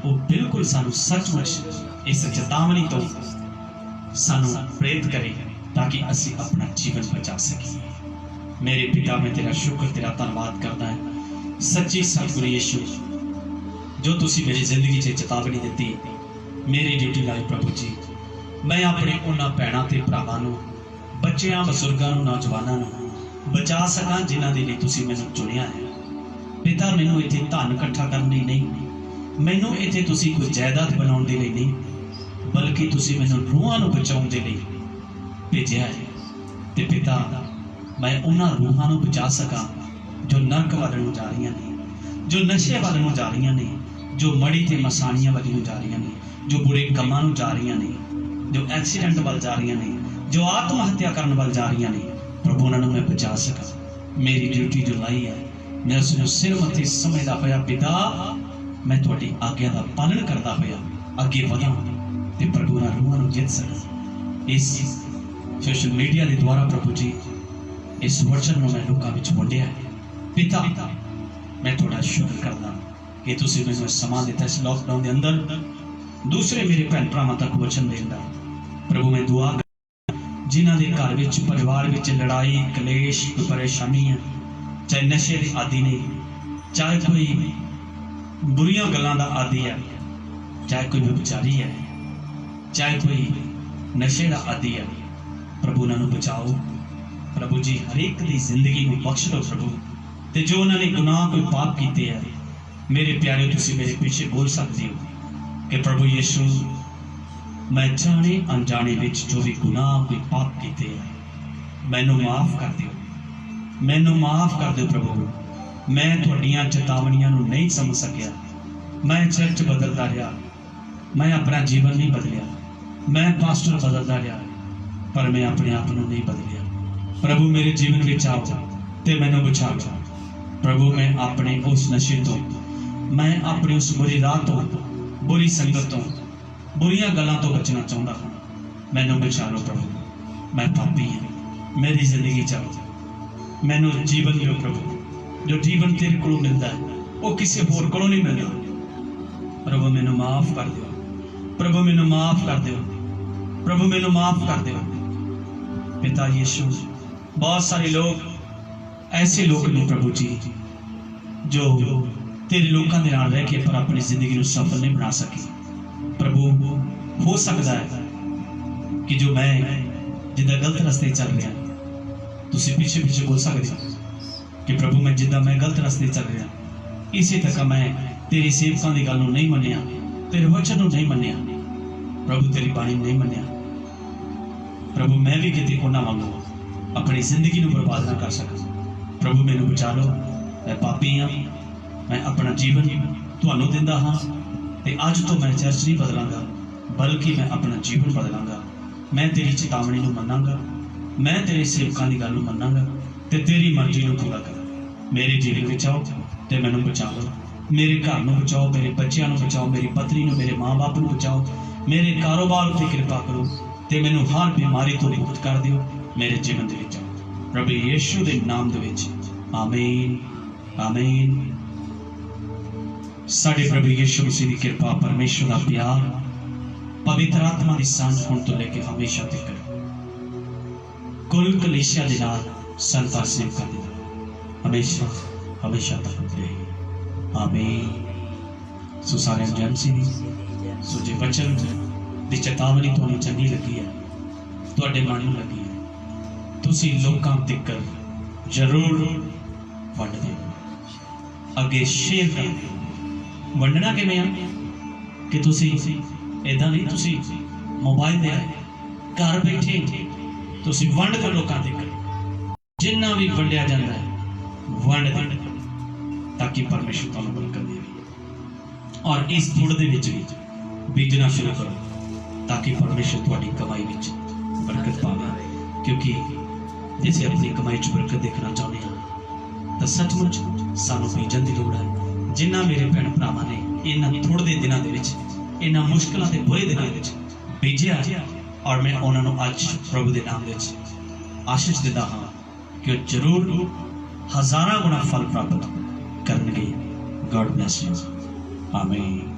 ਉਹ ਬਿਲਕੁਲ ਸਾਨੂੰ ਸੱਚਮੁੱਚ ਇਸ ਚੇਤਾਵਨੀ ਤੋਂ ਸਾਨੂੰ ਪ੍ਰੇਰਿਤ ਕਰੇ, ਤਾਂ ਕਿ ਅਸੀਂ ਆਪਣਾ ਜੀਵਨ ਬਚਾ ਸਕੀਏ। ਮੇਰੇ ਪਿਤਾ, ਮੈਂ ਤੇਰਾ ਸ਼ੁਕਰ, ਤੇਰਾ ਧੰਨਵਾਦ ਕਰਦਾ ਹਾਂ ਸੱਚੀ ਸਤਿਗੁਰੂ ਯਿਸੂ, ਜੋ ਤੁਸੀਂ ਮੇਰੀ ਜ਼ਿੰਦਗੀ 'ਚ ਚੇਤਾਵਨੀ ਦਿੱਤੀ, ਮੇਰੀ ਡਿਊਟੀ ਲਾਈ ਪ੍ਰਭੂ ਜੀ। ਮੈਂ ਆਪਣੇ ਉਹਨਾਂ ਭੈਣਾਂ ਤੇ ਭਰਾਵਾਂ ਨੂੰ, ਬੱਚਿਆਂ, ਬਜ਼ੁਰਗਾਂ ਨੂੰ, ਨੌਜਵਾਨਾਂ ਨੂੰ ਬਚਾ ਸਕਾਂ ਜਿਨ੍ਹਾਂ ਦੇ ਲਈ ਤੁਸੀਂ ਮੈਨੂੰ ਚੁਣਿਆ ਹੈ। ਪਿਤਾ, ਮੈਨੂੰ ਇੱਥੇ ਧਨ ਇਕੱਠਾ ਕਰਨ ਲਈ ਨਹੀਂ, ਮੈਨੂੰ ਇੱਥੇ ਤੁਸੀਂ ਕੋਈ ਜਾਇਦਾਦ ਬਣਾਉਣ ਦੇ ਲਈ ਨਹੀਂ, ਬਲਕਿ ਤੁਸੀਂ ਮੈਨੂੰ ਰੂਹਾਂ ਨੂੰ ਬਚਾਉਣ ਦੇ ਲਈ ਭੇਜਿਆ ਹੈ। ਤੇ ਪਿਤਾ, ਮੈਂ ਉਹਨਾਂ ਰੂਹਾਂ ਨੂੰ ਬਚਾ ਸਕਾਂ ਜੋ ਨਰਕ ਵੱਲ ਨੂੰ ਜਾ ਰਹੀਆਂ ਨੇ, ਜੋ ਨਸ਼ੇ ਵੱਲ ਨੂੰ ਜਾ ਰਹੀਆਂ ਨੇ, ਜੋ ਮੜੀ ਤੇ ਮਸਾਣੀਆਂ ਵੱਲ ਨੂੰ ਜਾ ਰਹੀਆਂ ਨੇ, ਜੋ ਬੁਰੇ ਕੰਮਾਂ ਨੂੰ ਜਾ ਰਹੀਆਂ ਨੇ, ਜੋ ਐਕਸੀਡੈਂਟ ਵੱਲ ਜਾ ਰਹੀਆਂ ਨੇ, ਜੋ ਆਤਮ ਹੱਤਿਆ ਕਰਨ ਵੱਲ ਜਾ ਰਹੀਆਂ ਨੇ। ਪ੍ਰਭੂ, ਉਹਨਾਂ ਨੂੰ ਮੈਂ ਬਚਾ ਸਕਾਂ। ਮੇਰੀ ਡਿਊਟੀ ਜੋ ਲਾਈ ਹੈ, ਮੈਂ ਉਸ ਨੂੰ ਸਿਰ ਮੱਥੇ ਸਮਝਦਾ ਹੋਇਆ ਪਿਤਾ, ਮੈਂ ਤੁਹਾਡੀ ਆਗਿਆ ਦਾ ਪਾਲਣ ਕਰਦਾ ਹੋਇਆ ਅੱਗੇ ਵਧਾਂ ਤੇ ਪ੍ਰਭੂ ਨਾਲ ਰੂਹਾਂ ਨੂੰ ਜਿੱਤ ਸਕਾਂ। ਇਸ ਸੋਸ਼ਲ ਮੀਡੀਆ ਦੇ ਦੁਆਰਾ ਪ੍ਰਭੂ ਜੀ, ਇਸ ਵਚਨ ਨੂੰ ਮੈਂ ਲੋਕਾਂ ਵਿੱਚ ਵੰਡਿਆ ਹੈ। ਪਿਤਾ, ਮੈਂ ਤੁਹਾਡਾ ਸ਼ੁਕਰ ਕਰਦਾ ਕਿ ਤੁਸੀਂ ਮੈਨੂੰ ਸਮਾਂ ਦਿੱਤਾ ਇਸ ਲਾਕਡਾਊਨ ਦੇ ਅੰਦਰ ਦੂਸਰੇ ਮੇਰੇ ਭੈਣ ਭਰਾਵਾਂ ਤੱਕ ਵਚਨ ਦੇਣ ਦਾ। ਪ੍ਰਭੂ, ਮੈਂ ਦੁਆ ਜਿਨ੍ਹਾਂ ਦੇ ਘਰ ਵਿੱਚ, ਪਰਿਵਾਰ ਵਿੱਚ ਲੜਾਈ, ਕਲੇਸ਼, ਕੋਈ ਪਰੇਸ਼ਾਨੀ ਹੈ, ਚਾਹੇ ਨਸ਼ੇ ਦੇ ਆਦੀ ਨੇ, ਚਾਹੇ ਕੋਈ ਬੁਰੀਆਂ ਗੱਲਾਂ ਦਾ ਆਦੀ ਹੈ, ਚਾਹੇ ਕੋਈ ਵਿਚਾਰੀ ਹੈ, ਚਾਹੇ ਕੋਈ ਨਸ਼ੇ ਦਾ ਆਦੀ ਹੈ, ਪ੍ਰਭੂ ਉਹਨਾਂ ਨੂੰ ਬਚਾਓ। ਪ੍ਰਭੂ ਜੀ, ਹਰੇਕ ਦੀ ਜ਼ਿੰਦਗੀ ਨੂੰ ਬਖਸ਼ ਲਓ ਪ੍ਰਭੂ। ਤੇ ਜੋ ਉਹਨਾਂ ਨੇ ਗੁਨਾਹ, ਕੋਈ ਪਾਪ ਕੀਤੇ ਹੈ, ਮੇਰੇ ਪਿਆਰਿਓ, ਤੁਸੀਂ ਮੇਰੇ ਪਿੱਛੇ ਬੋਲ ਸਕਦੇ ਹੋ ਕਿ ਪ੍ਰਭੂ ਯਿਸੂ, ਮੈਂ ਜਾਣੇ ਅਣਜਾਣੇ ਵਿੱਚ ਜੋ ਵੀ ਗੁਨਾਹ, ਕੋਈ ਪਾਪ ਕੀਤੇ ਹੈ, ਮੈਨੂੰ ਮਾਫ ਕਰ ਦਿਓ, ਮੈਨੂੰ ਮਾਫ ਕਰ ਦਿਓ ਪ੍ਰਭੂ। ਮੈਂ ਤੁਹਾਡੀਆਂ ਚੇਤਾਵਨੀਆਂ ਨੂੰ ਨਹੀਂ ਸਮਝ ਸਕਿਆ, मैं चर्च बदलता रहा, मैं अपना जीवन नहीं बदलिया, मैं पास्टर बदलता रहा, पर मैं अपने आप को नहीं बदलिया। प्रभु मेरे जीवन में आओ ते मैनू बचाओ। प्रभु मैं अपने उस नशे तो, मैं अपनी उस बुरी राह तो, बुरी संगत तो, बुरियां गल्लां तो बचना चाहता हूँ। मैनू बचा लो प्रभु, मैं पापी हाँ, मेरी जिंदगी चाहो। मैनू जीवन दो प्रभु, जो जीवन तेरे को मिलता है वो किसी होर को नहीं मिलता। प्रभु मैनू माफ कर दो, प्रभु मैनू माफ कर दो, प्रभु मैनू माफ कर दो। पिता यीशु, बहुत सारे लोग ऐसे लोग ने प्रभु जी जो तेरे लोगों के नाल रह के पर अपनी जिंदगी को सफल नहीं बना सके। प्रभु हो सकता है कि जो मैं जिदा गलत रास्ते चल रहा, तुम पीछे पीछे बोल सकते हो कि प्रभु मैं जिदा मैं गलत रास्ते चल रहा, इसे तक मैं तेरी सेवकों की गल नहीं मनिया, तेरे वचन नहीं मनिया, प्रभु तेरी बाणी नहीं मनिया। प्रभु मैं भी कितने उन्होंने वांगू अपनी जिंदगी को बर्बाद ना कर सका। प्रभु मैनू बचा लो, मैं पापी हाँ, मैं अपना जीवन तुहानू दिंदा हाँ, ते अज तो मैं चर्च नहीं बदलांगा, बल्कि मैं अपना जीवन बदलांगा। मैं तेरी चेतावनी को मनांगा, मैं तेरे सेवकों की गल मनांगा ते तेरी मर्जी को पूरा करा। मेरे जीवन में आओ ते मैनू बचा लो, मेरे घर को बचाओ, मेरे बच्चों को बचाओ, मेरी पत्नी को, मेरे माँ बाप को बचाओ, मेरे कारोबार पर कृपा करो ते मैनू हर बीमारी तो मुक्त कर दियो। मेरे जीवन के विच आओ प्रभु यीशु के नाम दे विच, आमीन आमीन। साडे प्रभु यीशु मसीह की कृपा, परमेश्वर का प्यार, पवित्र आत्मा की सांझ हुण तो लेके हमेशा तक कुल कलीसिया दे नाल संतां सेवकां दे नाल हमेशा हमेशा तक रहे, आमीन। सो सारे एजेंसी दी सो जे वचन दी चेतावनी तुहानू चंगी लगी है, तुहाडे मन नूं लगी है, तुसीं लोकां तक जरूर वंड दिओ, अगे शेयर कर दिओ। वंडना किवें आ कि तुसीं इदां नहीं, तुसीं मोबाइल दे घर बैठे तुसीं वंड दो लोकां तक, जिन्ना भी वंडिया जाता है वंड दो, ताकि परमेश्वर तुहानू बरकत दे। और इस बुढ़ दे विच भी बीजना शुरू करो, ताकि परमेश्वर तुहाडी कमाई विच बरकत पावे। क्योंकि जिसे अपनी कमाई च बरकत देखना चाहते हैं तो सचमुच सानू बीजन की लोड़ है। जिन्ना मेरे भैन भरावां ने इन्हां थोड़े दिनों के विच, इन्हां मुश्किलों के बुरे दिनों के विच बीजिया, और मैं उन्होंने अज प्रभु के नाम विच आशीष दिता हाँ कि जरूर हज़ारां गुना फल प्राप्त करनगे। गॉड ब्लेस यू, आमीन।